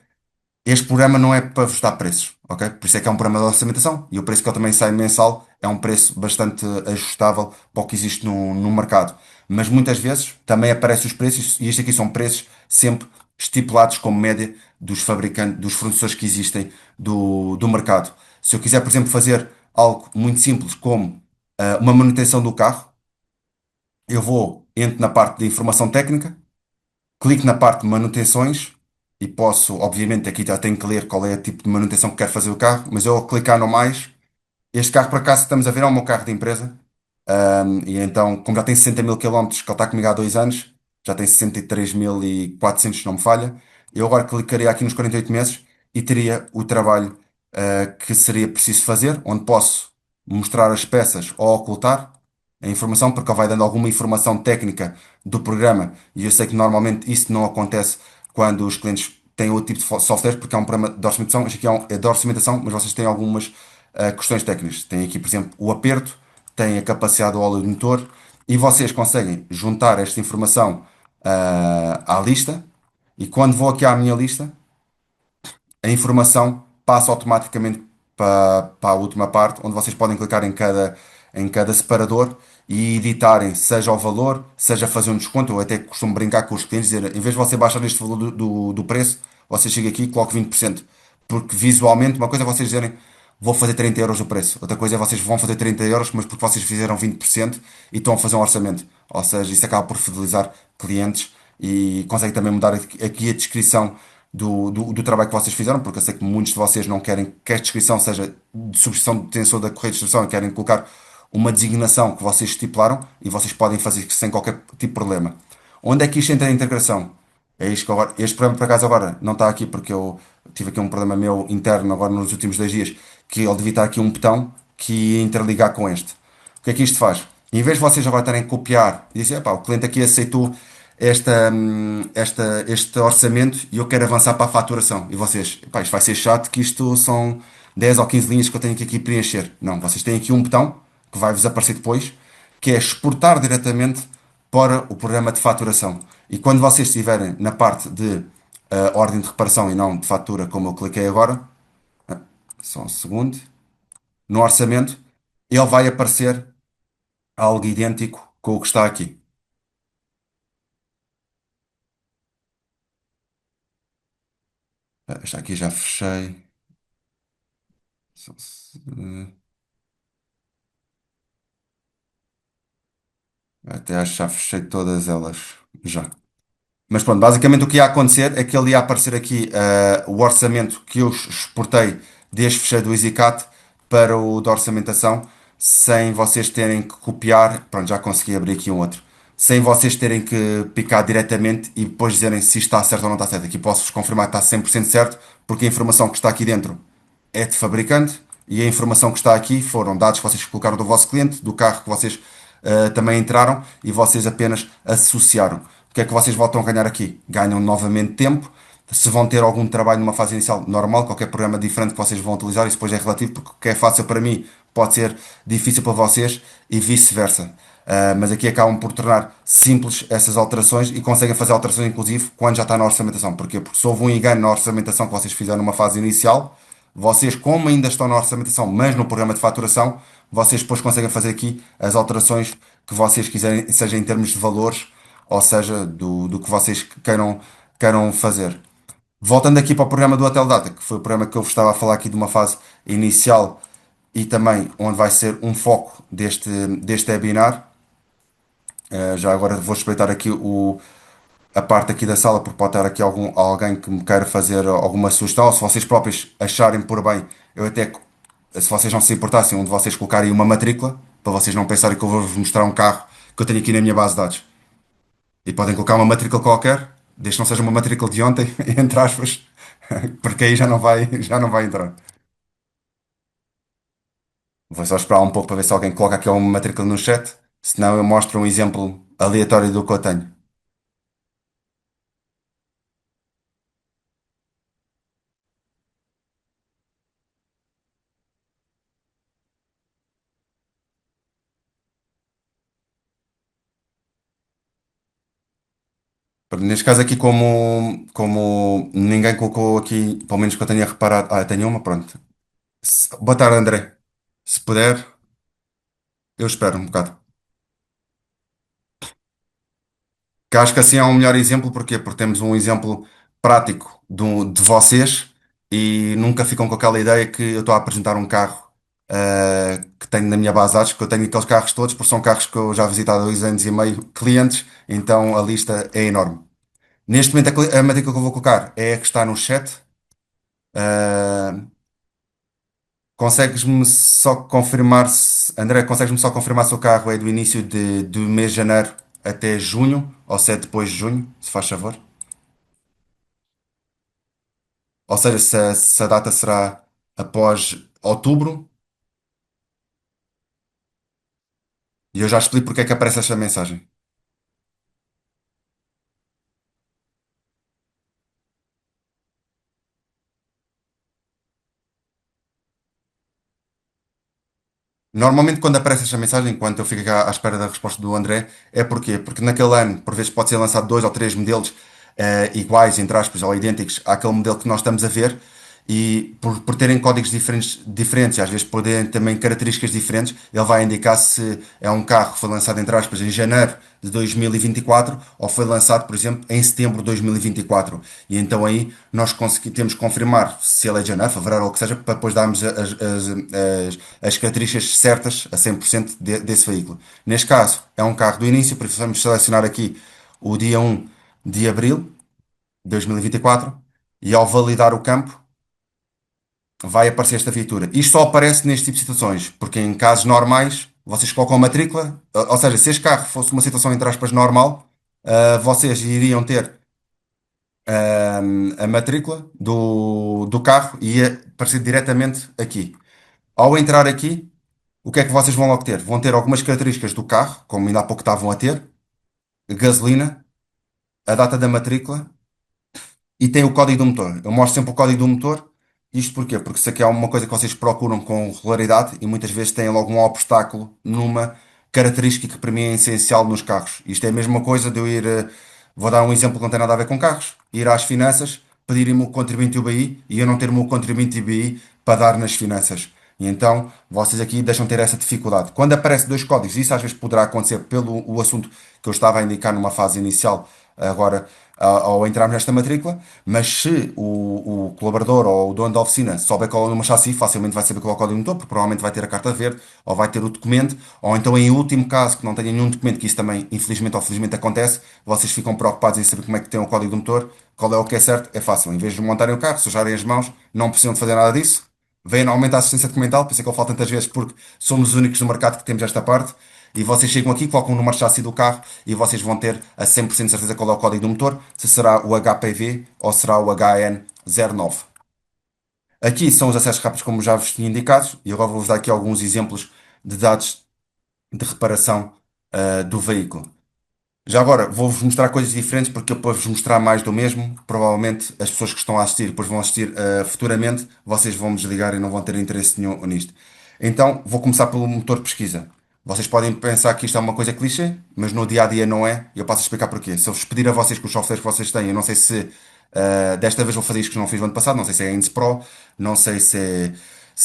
Este programa não é para vos dar preços, ok? Por isso é que é um programa de orçamentação e o preço que ele também sai mensal é um preço bastante ajustável para o que existe no mercado. Mas muitas vezes também aparecem os preços e estes aqui são preços sempre estipulados como média dos fabricantes, dos fornecedores que existem do mercado. Se eu quiser, por exemplo, fazer algo muito simples como uma manutenção do carro, eu entro na parte de informação técnica, clico na parte de manutenções e posso, obviamente, aqui já tenho que ler qual é o tipo de manutenção que quero fazer o carro, mas eu ao clicar no mais, este carro por acaso estamos a ver é o meu carro de empresa, e então, como já tem 60 mil quilómetros, que ele está comigo há 2 anos, já tem 63.400 se não me falha, eu agora clicaria aqui nos 48 meses e teria o trabalho, que seria preciso fazer, onde posso mostrar as peças ou ocultar a informação, porque ele vai dando alguma informação técnica do programa, e eu sei que normalmente isso não acontece quando os clientes têm outro tipo de software, porque é um programa de orçamentação, este aqui é de orçamentação, mas vocês têm algumas questões técnicas. Tem aqui, por exemplo, o aperto, tem a capacidade do óleo do motor, e vocês conseguem juntar esta informação à lista, e quando vou aqui à minha lista, a informação passa automaticamente para a última parte, onde vocês podem clicar em cada separador e editarem, seja o valor, seja fazer um desconto. Eu até costumo brincar com os clientes, dizer, em vez de você baixar este valor do preço, você chega aqui e coloca 20%. Porque visualmente, uma coisa é vocês dizerem, vou fazer 30 euros o preço. Outra coisa é vocês vão fazer 30 euros, mas porque vocês fizeram 20% e estão a fazer um orçamento. Ou seja, isso acaba por fidelizar clientes e consegue também mudar aqui a descrição do trabalho que vocês fizeram, porque eu sei que muitos de vocês não querem que a descrição seja de substituição de tensor da correia de instrução e querem colocar uma designação que vocês estipularam e vocês podem fazer isso sem qualquer tipo de problema. Onde é que isto entra em integração? É isto que agora, este problema por acaso agora não está aqui porque eu tive aqui um problema meu interno agora nos últimos 2 dias que ele devia estar aqui um botão que ia interligar com este. O que é que isto faz? Em vez de vocês agora estarem a copiar e dizer, epá, o cliente aqui aceitou este orçamento e eu quero avançar para a faturação. E vocês, epá, isto vai ser chato que isto são 10 ou 15 linhas que eu tenho que aqui preencher. Não, vocês têm aqui um botão que vai-vos aparecer depois, que é exportar diretamente para o programa de faturação. E quando vocês estiverem na parte de ordem de reparação e não de fatura, como eu cliquei agora, só um segundo, no orçamento, ele vai aparecer algo idêntico com o que está aqui. Está aqui, já fechei. Só até acho que já fechei todas elas. Já. Mas pronto, basicamente o que ia acontecer é que ele ia aparecer aqui o orçamento que eu exportei deste fecheiro do EasyCat para o da orçamentação, sem vocês terem que copiar. Pronto, já consegui abrir aqui um outro. Sem vocês terem que picar diretamente e depois dizerem se isto está certo ou não está certo. Aqui posso-vos confirmar que está 100% certo, porque a informação que está aqui dentro é de fabricante e a informação que está aqui foram dados que vocês colocaram do vosso cliente, do carro que vocês também entraram e vocês apenas associaram. O que é que vocês voltam a ganhar aqui? Ganham novamente tempo. Se vão ter algum trabalho numa fase inicial normal, qualquer programa diferente que vocês vão utilizar, isso depois é relativo, porque o que é fácil para mim pode ser difícil para vocês e vice-versa. Mas aqui acabam por tornar simples essas alterações e conseguem fazer alterações, inclusive, quando já está na orçamentação. Porquê? Porque se houve um engano na orçamentação que vocês fizeram numa fase inicial, vocês, como ainda estão na orçamentação, mas no programa de faturação, vocês depois conseguem fazer aqui as alterações que vocês quiserem, seja em termos de valores, ou seja, do que vocês queiram fazer. Voltando aqui para o programa do Hotel Data, que foi o programa que eu vos estava a falar aqui de uma fase inicial e também onde vai ser um foco deste webinar. Já agora vou espreitar aqui a parte aqui da sala, porque pode estar aqui alguém que me queira fazer alguma sugestão, ou se vocês próprios acharem por bem, eu até, se vocês não se importassem, um de vocês colocarem uma matrícula, para vocês não pensarem que eu vou-vos mostrar um carro que eu tenho aqui na minha base de dados. E podem colocar uma matrícula qualquer, desde que não seja uma matrícula de ontem, entre aspas, porque aí já não vai entrar. Vou só esperar um pouco para ver se alguém coloca aqui uma matrícula no chat, senão eu mostro um exemplo aleatório do que eu tenho. Neste caso aqui, como ninguém colocou aqui, pelo menos que eu tenha reparado. Ah, tenho uma, pronto. Boa tarde, André. Se puder, eu espero um bocado. Que acho que assim é um melhor exemplo, porquê? Porque temos um exemplo prático de vocês e nunca ficam com aquela ideia que eu estou a apresentar um carro que tenho na minha base de dados, que eu tenho aqueles carros todos, porque são carros que eu já visitei há 2 anos e meio, clientes, então a lista é enorme. Neste momento, a matrícula que eu vou colocar é a que está no chat. Ah, consegues-me só confirmar se, André, consegues-me só confirmar se o carro é do início do mês de janeiro até junho, ou se é depois de junho, se faz favor? Ou seja, se a data será após outubro, e eu já explico porque é que aparece esta mensagem. Normalmente, quando aparece esta mensagem, enquanto eu fico aqui à espera da resposta do André, é porquê? Porque naquele ano, por vezes, pode ser lançado 2 ou 3 modelos iguais, entre aspas, ou idênticos àquele modelo que nós estamos a ver, e por terem códigos diferentes, e às vezes poderem também características diferentes, ele vai indicar se é um carro que foi lançado, entre aspas, em janeiro de 2024 ou foi lançado, por exemplo, em setembro de 2024. E então aí nós temos que confirmar se ele é de janeiro, fevereiro ou o que seja, para depois darmos as características certas a 100% desse veículo. Neste caso, é um carro do início, por isso vamos selecionar aqui o dia 1 de abril de 2024 e ao validar o campo vai aparecer esta viatura. Isto só aparece neste tipo de situações, porque em casos normais vocês colocam a matrícula, ou seja, se este carro fosse uma situação entre aspas normal, vocês iriam ter a matrícula do carro e ia aparecer diretamente aqui. Ao entrar aqui, o que é que vocês vão logo ter? Vão ter algumas características do carro, como ainda há pouco estavam a ter, gasolina, a data da matrícula e tem o código do motor. Eu mostro sempre o código do motor. Isto porquê? Porque isso aqui é uma coisa que vocês procuram com regularidade e muitas vezes têm logo um obstáculo numa característica que para mim é essencial nos carros. Isto é a mesma coisa de eu ir, vou dar um exemplo que não tem nada a ver com carros, ir às finanças, pedirem-me o contribuinte UBI e eu não ter o meu contribuinte UBI para dar nas finanças. E então vocês aqui deixam ter essa dificuldade. Quando aparecem dois códigos, isso às vezes poderá acontecer pelo o assunto que eu estava a indicar numa fase inicial, agora ao entrarmos nesta matrícula, mas se o colaborador ou o dono da oficina souber qual é o número de chassi, facilmente vai saber qual é o código do motor, porque provavelmente vai ter a carta verde, ou vai ter o documento, ou então em último caso, que não tenha nenhum documento, que isso também infelizmente ou felizmente acontece, vocês ficam preocupados em saber como é que tem o código do motor, qual é o que é certo, é fácil. Em vez de montarem o carro, sujarem as mãos, não precisam de fazer nada disso. Vêm normalmente à assistência documental, por isso é que ele fala tantas vezes, porque somos os únicos no mercado que temos esta parte. E vocês chegam aqui, colocam o número de chassi do carro e vocês vão ter a 100% de certeza qual é o código do motor, se será o HPV ou será o HN09. Aqui são os acessos rápidos, como já vos tinha indicado, e agora vou-vos dar aqui alguns exemplos de dados de reparação do veículo. Já agora, vou-vos mostrar coisas diferentes, porque eu para vos mostrar mais do mesmo, provavelmente as pessoas que estão a assistir, depois vão assistir futuramente, vocês vão me desligar e não vão ter interesse nenhum nisto. Então, vou começar pelo motor de pesquisa. Vocês podem pensar que isto é uma coisa clichê, mas no dia a dia não é, e eu passo a explicar porquê. Se eu vos pedir a vocês com os softwares que vocês têm, eu não sei se desta vez vou fazer isto que não fiz no ano passado, não sei se é Ins Pro, não sei se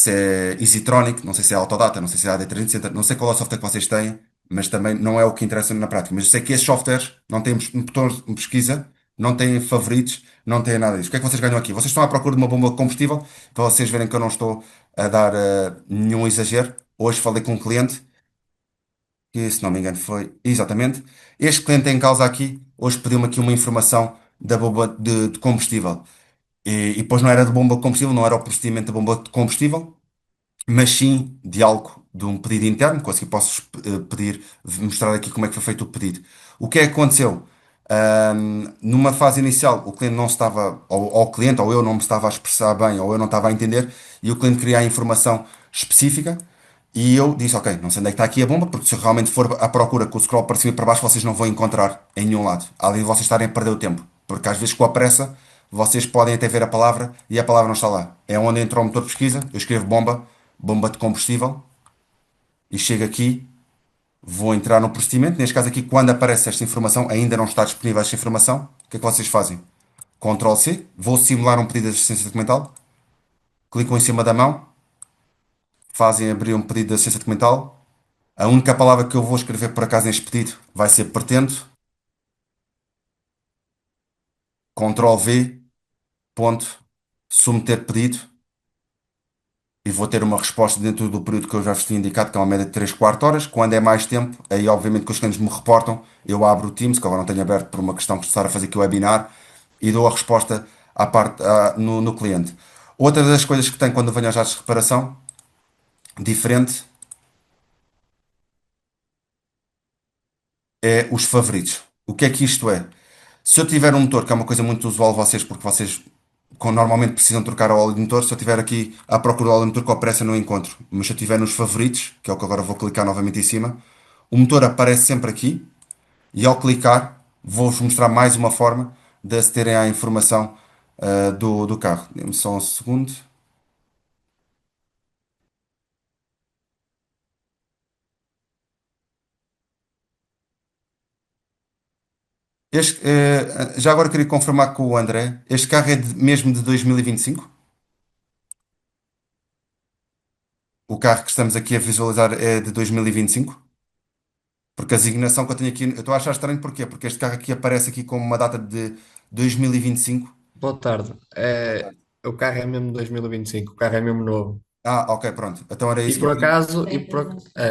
é EasyTronic, não sei se é Autodata, não sei se é AD300 Center, não sei qual é o software que vocês têm, mas também não é o que interessa na prática. Mas eu sei que esses softwares não têm botões de pesquisa, não têm favoritos, não têm nada disso. O que é que vocês ganham aqui? Vocês estão à procura de uma bomba de combustível, para vocês verem que eu não estou a dar nenhum exagero. Hoje falei com um cliente, que se não me engano foi exatamente. Este cliente em causa aqui, hoje pediu-me aqui uma informação da bomba de combustível. E depois não era de bomba de combustível, não era o procedimento da bomba de combustível, mas sim de algo, de um pedido interno, consegui posso pedir, mostrar aqui como é que foi feito o pedido. O que é que aconteceu? Numa fase inicial, o cliente não estava, ou o cliente, ou eu não me estava a expressar bem, ou eu não estava a entender, e o cliente queria a informação específica, e eu disse, ok, não sei onde é que está aqui a bomba, porque se realmente for à procura com o scroll para cima e para baixo, vocês não vão encontrar em nenhum lado, além de vocês estarem a perder o tempo, porque às vezes com a pressa, vocês podem até ver a palavra, e a palavra não está lá. É onde entrou o motor de pesquisa, eu escrevo bomba, bomba de combustível, e chego aqui, vou entrar no procedimento. Neste caso aqui, quando aparece esta informação, ainda não está disponível esta informação. O que é que vocês fazem? Ctrl C, vou simular um pedido de assistência documental, clicam em cima da mão, fazem abrir um pedido de assistência documental. A única palavra que eu vou escrever por acaso neste pedido vai ser pretendo, Ctrl V, ponto, submeter pedido, e vou ter uma resposta dentro do período que eu já vos tinha indicado, que é uma média de 3 quarto horas. Quando é mais tempo, aí obviamente que os clientes me reportam, eu abro o Teams, que agora não tenho aberto por uma questão de estar a fazer aqui o webinar, e dou a resposta à parte, no cliente. Outra das coisas que tem quando venho aos dados de reparação, diferente, é os favoritos. O que é que isto é? Se eu tiver um motor, que é uma coisa muito usual de vocês, porque vocês normalmente precisam trocar o óleo de motor, se eu tiver aqui à procura do óleo de motor com a pressa não encontro. Mas se eu tiver nos favoritos, que é o que agora vou clicar novamente em cima, o motor aparece sempre aqui e ao clicar vou-vos mostrar mais uma forma de acederem à informação do carro. Dê-me só um segundo. Já agora queria confirmar com o André, este carro é mesmo de 2025? o carro que estamos aqui a visualizar é de 2025? Porque a designação que eu tenho aqui, eu estou a achar estranho porquê? Porque este carro aqui aparece aqui como uma data de 2025. Boa tarde. O carro é mesmo 2025, o carro é mesmo novo. Ah, ok, pronto. Então era E isso que por eu tinha. acaso,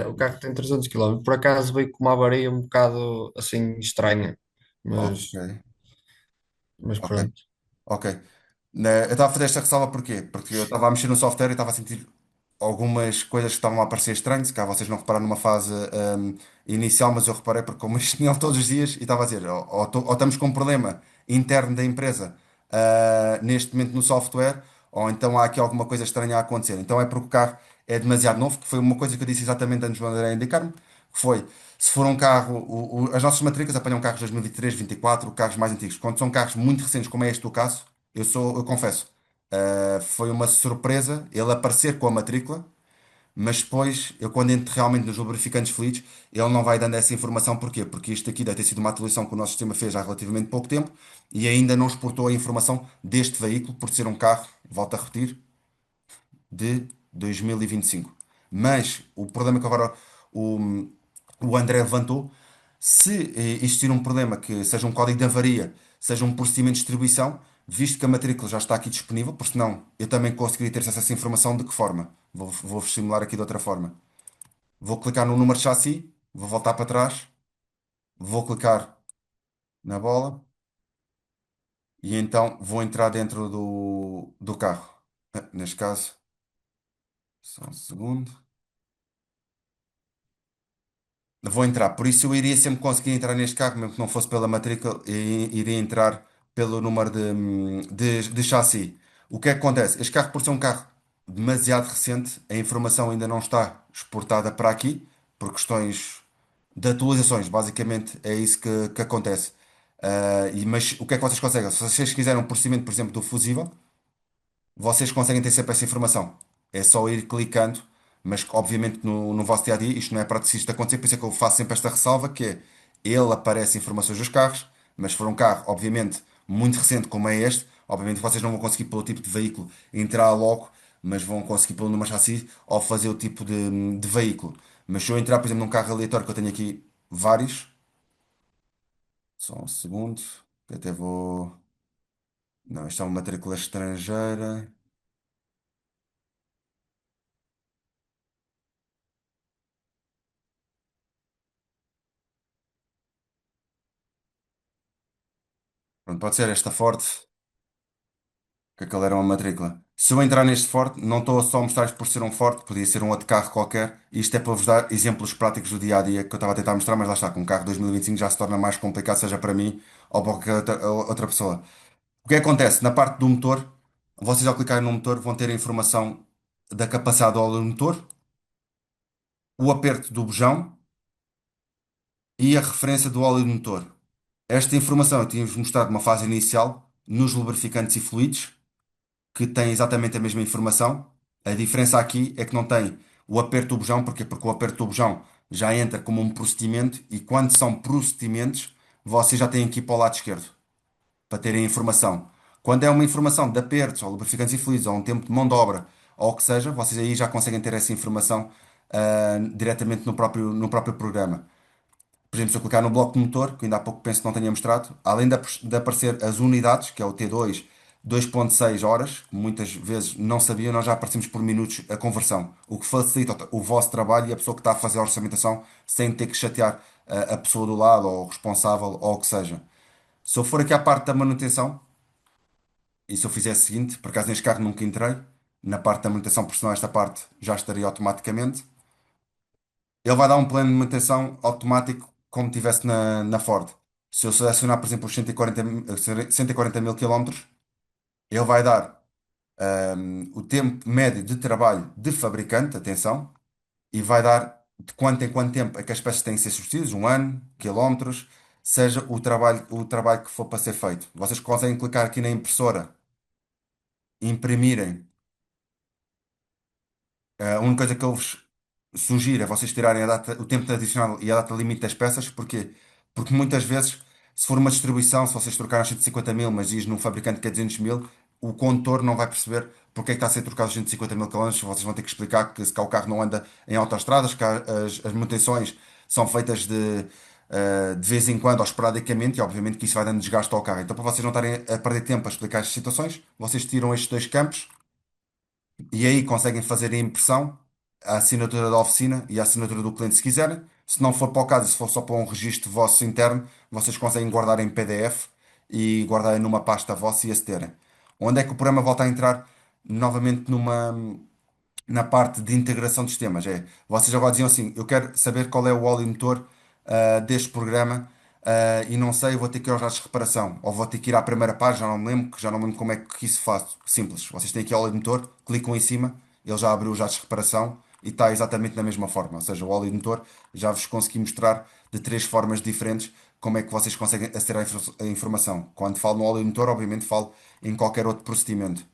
o carro tem 300 quilómetros. Por acaso veio com uma avaria um bocado assim estranha, Ok, mas ok, pronto. ok. Eu estava a fazer esta ressalva porquê? Porque eu estava a mexer no software e estava a sentir algumas coisas que estavam a aparecer estranhas, se calhar vocês não repararam numa fase inicial, mas eu reparei porque como isto nele todos os dias e estava a dizer, ou estamos com um problema interno da empresa neste momento no software, ou então há aqui alguma coisa estranha a acontecer. Então é porque o carro é demasiado novo, que foi uma coisa que eu disse exatamente antes do André indicar-me, que foi, se for um carro, as nossas matrículas apanham carros de 2023, 24, carros mais antigos. Quando são carros muito recentes, como é este o caso, eu confesso, foi uma surpresa ele aparecer com a matrícula, mas depois, eu quando entro realmente nos lubrificantes fluidos, ele não vai dando essa informação. Porquê? Porque isto aqui deve ter sido uma atualização que o nosso sistema fez há relativamente pouco tempo e ainda não exportou a informação deste veículo, por ser um carro, volto a repetir, de 2025. Mas o problema que agora o, o André levantou, se existir um problema que seja um código de avaria, seja um procedimento de distribuição, visto que a matrícula já está aqui disponível, porque senão eu também conseguiria ter acesso a essa informação de que forma? Vou simular aqui de outra forma. Vou clicar no número de chassi, vou voltar para trás, vou clicar na bola e então vou entrar dentro do carro. Neste caso, só um segundo. Vou entrar, por isso eu iria sempre conseguir entrar neste carro, mesmo que não fosse pela matrícula, iria entrar pelo número de chassi. O que é que acontece? Este carro, por ser um carro demasiado recente, a informação ainda não está exportada para aqui, por questões de atualizações, basicamente é isso que acontece. Mas o que é que vocês conseguem? Se vocês quiserem um procedimento, por exemplo, do fusível, vocês conseguem ter sempre essa informação. É só ir clicando, mas obviamente no vosso dia a dia isto não é prático isto acontecer, por isso é que eu faço sempre esta ressalva que é, ele aparece informações dos carros, mas se for um carro, obviamente, muito recente como é este, obviamente vocês não vão conseguir pelo tipo de veículo entrar logo, mas vão conseguir pelo número de chassi ou fazer o tipo de veículo. Mas se eu entrar, por exemplo, num carro aleatório que eu tenho aqui vários, só um segundo, que até vou. Não, isto é uma matrícula estrangeira. Pronto, pode ser esta Ford. Que aquele era uma matrícula. Se eu entrar neste Ford, não estou a só mostrar isto por ser um Ford, podia ser um outro carro qualquer. Isto é para vos dar exemplos práticos do dia a dia que eu estava a tentar mostrar, mas lá está, com um carro 2025 já se torna mais complicado, seja para mim ou para qualquer outra pessoa. O que acontece? Na parte do motor, vocês ao clicarem no motor vão ter a informação da capacidade do óleo do motor, o aperto do bujão e a referência do óleo do motor. Esta informação eu tinha-vos mostrado numa fase inicial nos lubrificantes e fluidos, que tem exatamente a mesma informação. A diferença aqui é que não tem o aperto do bujão, porquê? Porque o aperto do bujão já entra como um procedimento e quando são procedimentos, vocês já têm que ir para o lado esquerdo para terem a informação. Quando é uma informação de apertos, ou lubrificantes e fluidos, ou um tempo de mão de obra, ou o que seja, vocês aí já conseguem ter essa informação diretamente no próprio programa. Por exemplo, se eu clicar no bloco de motor, que ainda há pouco penso que não tenha mostrado, além de aparecer as unidades, que é o T2, 2.6 horas, que muitas vezes não sabia, nós já aparecemos por minutos a conversão, o que facilita o vosso trabalho e a pessoa que está a fazer a orçamentação sem ter que chatear a pessoa do lado, ou o responsável, ou o que seja. Se eu for aqui à parte da manutenção, e se eu fizer o seguinte, por acaso neste carro nunca entrei, na parte da manutenção, por senão esta parte já estaria automaticamente. Ele vai dar um plano de manutenção automático como tivesse na Ford. Se eu selecionar, por exemplo, os 140 mil quilómetros, ele vai dar o tempo médio de trabalho de fabricante, atenção, e vai dar de quanto em quanto tempo é que as peças têm que ser substituídas, um ano, quilómetros, seja o trabalho que for para ser feito. Vocês conseguem clicar aqui na impressora, imprimirem. A única coisa que eu vos sugiro é vocês tirarem o tempo tradicional e a data limite das peças. Porquê? Porque muitas vezes, se for uma distribuição, se vocês trocarem 150 mil, mas diz num fabricante que é 200 mil, o condutor não vai perceber porque é que está a ser trocado os 150 mil quilómetros. Vocês vão ter que explicar que se cá o carro não anda em autoestradas, que as manutenções são feitas de vez em quando ou esporadicamente, e obviamente que isso vai dando desgaste ao carro. Então, para vocês não estarem a perder tempo a explicar estas situações, vocês tiram estes dois campos e aí conseguem fazer a impressão, a assinatura da oficina e a assinatura do cliente se quiserem. Se não for para o caso, se for só para um registro vosso interno, vocês conseguem guardar em PDF e guardarem numa pasta vossa e acederem. Onde é que o programa volta a entrar novamente na parte de integração de sistemas? É, vocês agora diziam assim, eu quero saber qual é o óleo motor deste programa e não sei, vou ter que ir aos dados de reparação ou vou ter que ir à primeira página, já não me lembro, que já não me lembro como é que isso faz. Simples, vocês têm aqui o óleo motor, clicam em cima, ele já abriu os dados de reparação e está exatamente da mesma forma. Ou seja, o óleo motor já vos consegui mostrar de três formas diferentes como é que vocês conseguem aceder à informação. Quando falo no óleo motor, obviamente falo em qualquer outro procedimento.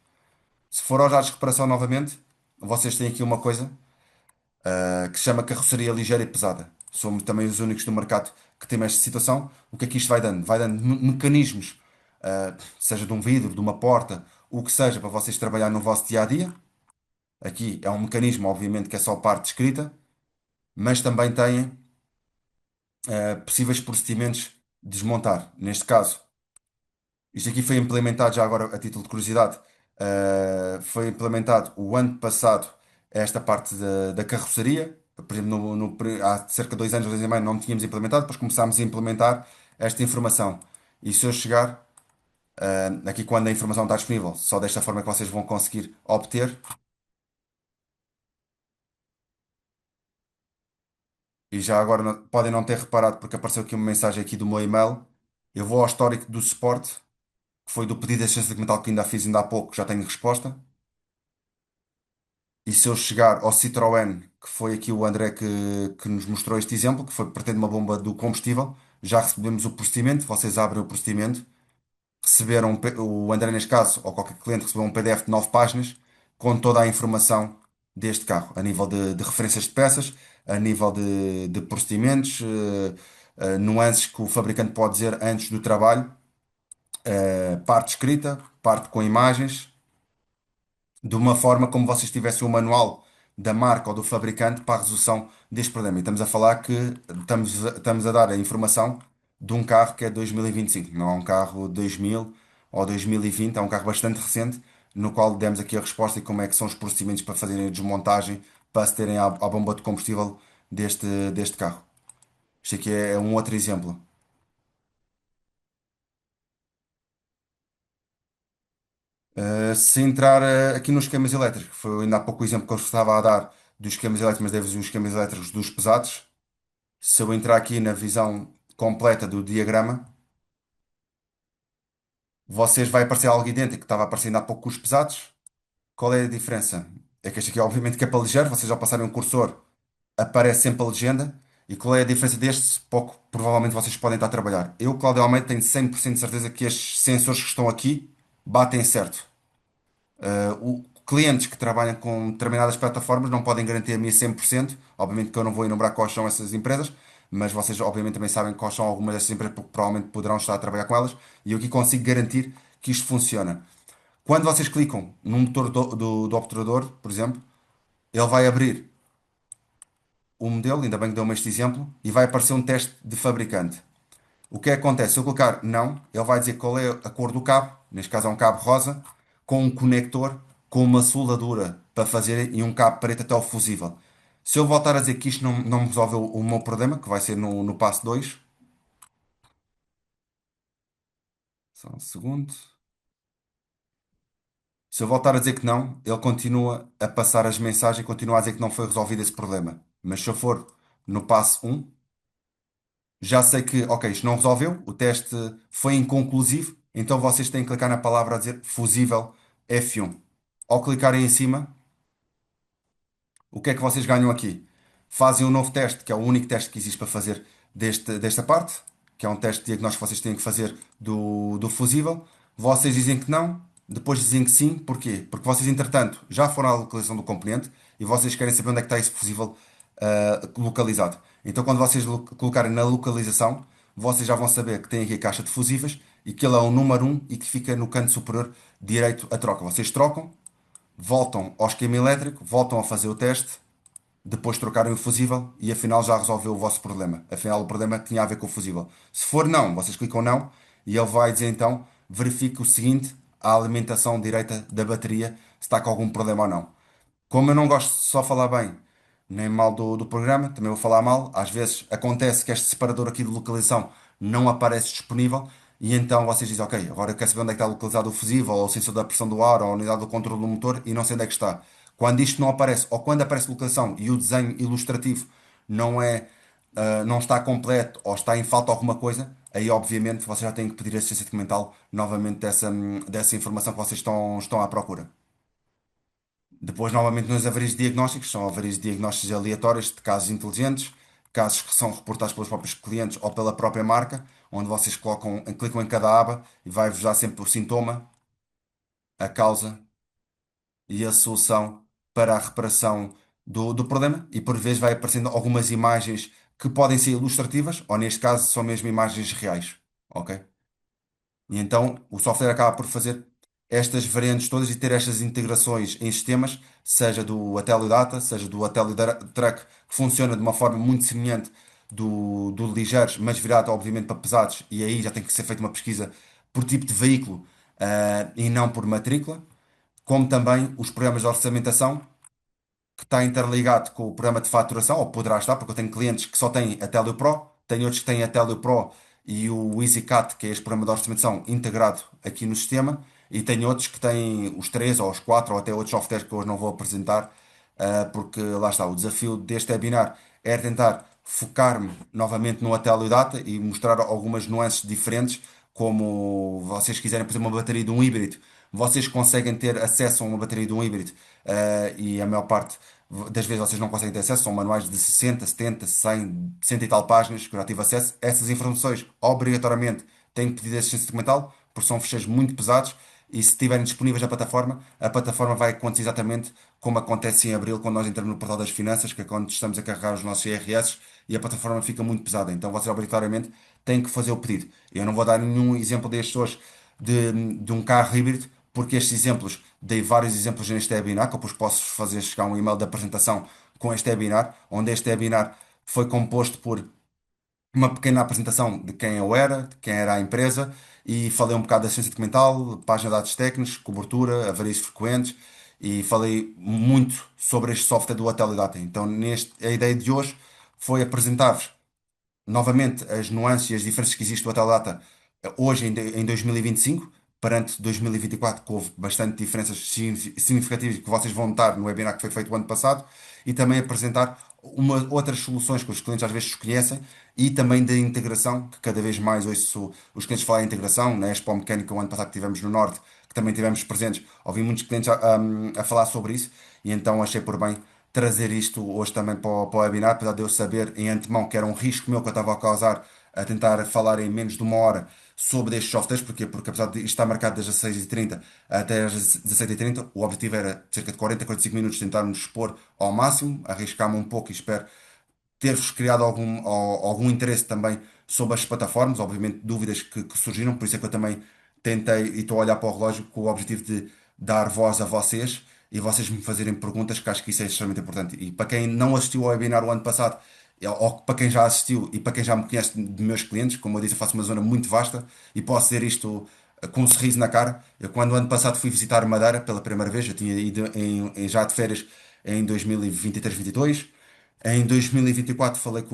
Se for aos dados de reparação novamente, vocês têm aqui uma coisa que se chama carroceria ligeira e pesada. Somos também os únicos no mercado que temos esta situação. O que é que isto vai dando? Vai dando mecanismos, seja de um vidro, de uma porta, o que seja, para vocês trabalhar no vosso dia a dia. Aqui é um mecanismo, obviamente, que é só parte escrita, mas também tem possíveis procedimentos de desmontar. Neste caso, isto aqui foi implementado, já agora a título de curiosidade, foi implementado o ano passado esta parte da carroceria. Por exemplo, há cerca de 2 anos, 2 anos e meio, não tínhamos implementado, depois começámos a implementar esta informação. E se eu chegar, aqui quando a informação está disponível, só desta forma é que vocês vão conseguir obter. E já agora podem não ter reparado, porque apareceu aqui uma mensagem aqui do meu e-mail. Eu vou ao histórico do suporte, que foi do pedido de assistência documental que ainda fiz ainda há pouco, já tenho resposta. E se eu chegar ao Citroën, que foi aqui o André que nos mostrou este exemplo, que foi pretende uma bomba do combustível, já recebemos o procedimento, vocês abrem o procedimento, receberam o André neste caso, ou qualquer cliente recebeu um PDF de 9 páginas com toda a informação deste carro, a nível de referências de peças, a nível de procedimentos, nuances que o fabricante pode dizer antes do trabalho, parte escrita, parte com imagens de uma forma como vocês tivessem o manual da marca ou do fabricante para a resolução deste problema. E estamos a falar que estamos a dar a informação de um carro que é 2025, não é um carro 2000 ou 2020, é um carro bastante recente, no qual demos aqui a resposta e como é que são os procedimentos para fazerem a desmontagem, para acederem à bomba de combustível deste carro. Isto aqui é um outro exemplo. Se entrar aqui nos esquemas elétricos, foi ainda há pouco o exemplo que eu estava a dar dos esquemas elétricos, mas deve ser os esquemas elétricos dos pesados. Se eu entrar aqui na visão completa do diagrama, vocês vai aparecer algo idêntico que estava aparecendo há pouco com os pesados. Qual é a diferença? É que este aqui, obviamente, que é para ligeiro, vocês ao passarem um cursor, aparece sempre a legenda. E qual é a diferença destes? Pouco, provavelmente vocês podem estar a trabalhar. Eu, Cláudio Almeida, tenho 100% de certeza que estes sensores que estão aqui batem certo. Clientes que trabalham com determinadas plataformas não podem garantir a mim a 100%. Obviamente que eu não vou enumerar quais são essas empresas, mas vocês obviamente também sabem quais são algumas dessas empresas porque provavelmente poderão estar a trabalhar com elas e eu aqui consigo garantir que isto funciona. Quando vocês clicam no motor do obturador, por exemplo, ele vai abrir o modelo, ainda bem que deu-me este exemplo, e vai aparecer um teste de fabricante. O que é que acontece? Se eu colocar não, ele vai dizer qual é a cor do cabo, neste caso é um cabo rosa, com um conector, com uma soldadura para fazer e um cabo preto até o fusível. Se eu voltar a dizer que isto não me resolveu o meu problema, que vai ser no passo 2, só um segundo. Se eu voltar a dizer que não, ele continua a passar as mensagens e continua a dizer que não foi resolvido esse problema. Mas se eu for no passo um, já sei que, ok, isto não resolveu, o teste foi inconclusivo, então vocês têm que clicar na palavra a dizer fusível F1. Ao clicarem em cima, o que é que vocês ganham aqui? Fazem um novo teste, que é o único teste que existe para fazer desta parte, que é um teste de diagnóstico que vocês têm que fazer do fusível. Vocês dizem que não, depois dizem que sim. Porquê? Porque vocês, entretanto, já foram à localização do componente e vocês querem saber onde é que está esse fusível localizado. Então, quando vocês colocarem na localização, vocês já vão saber que tem aqui a caixa de fusíveis e que ele é o número um e que fica no canto superior direito a troca. Vocês trocam, voltam ao esquema elétrico, voltam a fazer o teste, depois trocarem o fusível e afinal já resolveu o vosso problema. Afinal, o problema tinha a ver com o fusível. Se for não, vocês clicam não e ele vai dizer então, verifique o seguinte, a alimentação direita da bateria, se está com algum problema ou não. Como eu não gosto de só falar bem nem mal do programa, também vou falar mal. Às vezes acontece que este separador aqui de localização não aparece disponível e então vocês dizem, ok, agora eu quero saber onde é que está localizado o fusível, ou o sensor da pressão do ar, ou a unidade do controle do motor e não sei onde é que está. Quando isto não aparece, ou quando aparece localização e o desenho ilustrativo não é, não está completo ou está em falta alguma coisa, aí obviamente vocês já têm que pedir assistência documental novamente dessa informação que vocês estão à procura. Depois, novamente, nos avarias diagnósticos, são avarias diagnósticos aleatórias de casos inteligentes, casos que são reportados pelos próprios clientes ou pela própria marca, onde vocês clicam em cada aba e vai-vos dar sempre o sintoma, a causa e a solução para a reparação do problema. E por vezes vai aparecendo algumas imagens que podem ser ilustrativas, ou neste caso são mesmo imagens reais. Ok? E então o software acaba por fazer estas variantes todas e ter estas integrações em sistemas, seja do Atelio Data, seja do Atelio Track, que funciona de uma forma muito semelhante do ligeiros, mas virado obviamente para pesados, e aí já tem que ser feita uma pesquisa por tipo de veículo, e não por matrícula, como também os programas de orçamentação que está interligado com o programa de faturação, ou poderá estar, porque eu tenho clientes que só têm a Telio Pro, tenho outros que têm a Telio Pro e o EasyCut, que é este programa de orçamentação integrado aqui no sistema, e tenho outros que têm os três, ou os quatro, ou até outros softwares que hoje não vou apresentar, porque lá está, o desafio deste webinar é tentar focar-me novamente no Atelio Data e mostrar algumas nuances diferentes, como vocês quiserem, por exemplo, uma bateria de um híbrido, vocês conseguem ter acesso a uma bateria de um híbrido, e a maior parte das vezes vocês não conseguem ter acesso, são manuais de 60, 70, 100, 100 e tal páginas que eu já tive acesso. Essas informações, obrigatoriamente, têm que pedir assistência documental, porque são ficheiros muito pesados e se estiverem disponíveis na plataforma, a plataforma vai acontecer exatamente como acontece em abril, quando nós entramos no portal das finanças, que é quando estamos a carregar os nossos IRS e a plataforma fica muito pesada. Então vocês, obrigatoriamente, têm que fazer o pedido. Eu não vou dar nenhum exemplo destes hoje de um carro híbrido, porque estes exemplos, dei vários exemplos neste webinar, que eu depois posso fazer chegar um e-mail da apresentação com este webinar, onde este webinar foi composto por uma pequena apresentação de quem eu era, de quem era a empresa, e falei um bocado da ciência documental, página de dados técnicos, cobertura, avarias frequentes, e falei muito sobre este software do Hotel Data. Então, a ideia de hoje foi apresentar-vos novamente as nuances e as diferenças que existem do Ataldata hoje em 2025, perante 2024, que houve bastante diferenças significativas que vocês vão notar no webinar que foi feito o ano passado, e também apresentar outras soluções que os clientes às vezes conhecem e também da integração, que cada vez mais ouço os clientes falarem em integração, na Expo Mecânica, o ano passado que tivemos no Norte, que também tivemos presentes, ouvi muitos clientes a falar sobre isso, e então achei por bem trazer isto hoje também para o webinar, apesar de eu saber em antemão que era um risco meu que eu estava a causar a tentar falar em menos de uma hora sobre estes softwares. Porquê? Porque apesar de isto estar marcado das 16h30 até às 17h30, o objetivo era cerca de 40, 45 minutos tentarmos expor ao máximo, arriscar-me um pouco e espero ter-vos criado algum interesse também sobre as plataformas, obviamente dúvidas que surgiram, por isso é que eu também tentei e estou a olhar para o relógio com o objetivo de dar voz a vocês e vocês me fazerem perguntas, que acho que isso é extremamente importante. E para quem não assistiu ao webinar o ano passado, ou para quem já assistiu e para quem já me conhece de meus clientes, como eu disse, eu faço uma zona muito vasta e posso dizer isto com um sorriso na cara. Eu, quando o ano passado fui visitar Madeira pela primeira vez, eu tinha ido já de férias em 2023-22. Em 2024 falei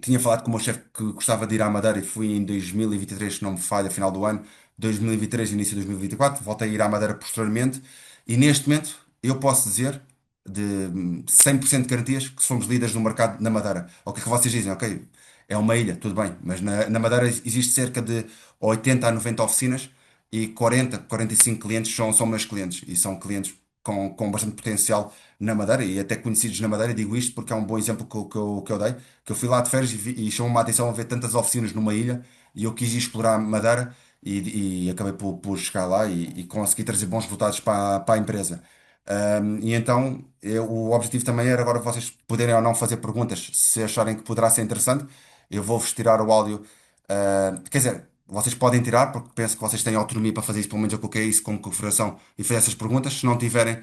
tinha falado com o meu chefe que gostava de ir à Madeira e fui em 2023, se não me falha, final do ano, 2023, início de 2024, voltei a ir à Madeira posteriormente e neste momento eu posso dizer de 100% de garantias que somos líderes no mercado na Madeira. O que é que vocês dizem? Ok, é uma ilha, tudo bem, mas na Madeira existe cerca de 80 a 90 oficinas e 40, 45 clientes são meus clientes e são clientes com bastante potencial na Madeira e até conhecidos na Madeira. Digo isto porque é um bom exemplo que eu dei, que eu fui lá de férias e chamou-me a atenção a ver tantas oficinas numa ilha e eu quis explorar Madeira e acabei por chegar lá e consegui trazer bons resultados para a empresa. E então o objetivo também era agora vocês poderem ou não fazer perguntas se acharem que poderá ser interessante. Eu vou-vos tirar o áudio. Quer dizer, vocês podem tirar, porque penso que vocês têm autonomia para fazer isso, pelo menos eu coloquei isso como configuração e fazer essas perguntas. Se não tiverem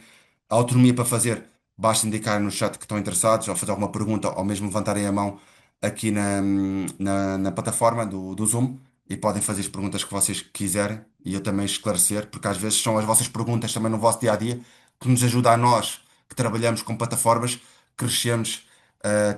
autonomia para fazer, basta indicar no chat que estão interessados, ou fazer alguma pergunta, ou mesmo levantarem a mão aqui na plataforma do Zoom e podem fazer as perguntas que vocês quiserem e eu também esclarecer, porque às vezes são as vossas perguntas também no vosso dia a dia que nos ajuda a nós que trabalhamos com plataformas, crescermos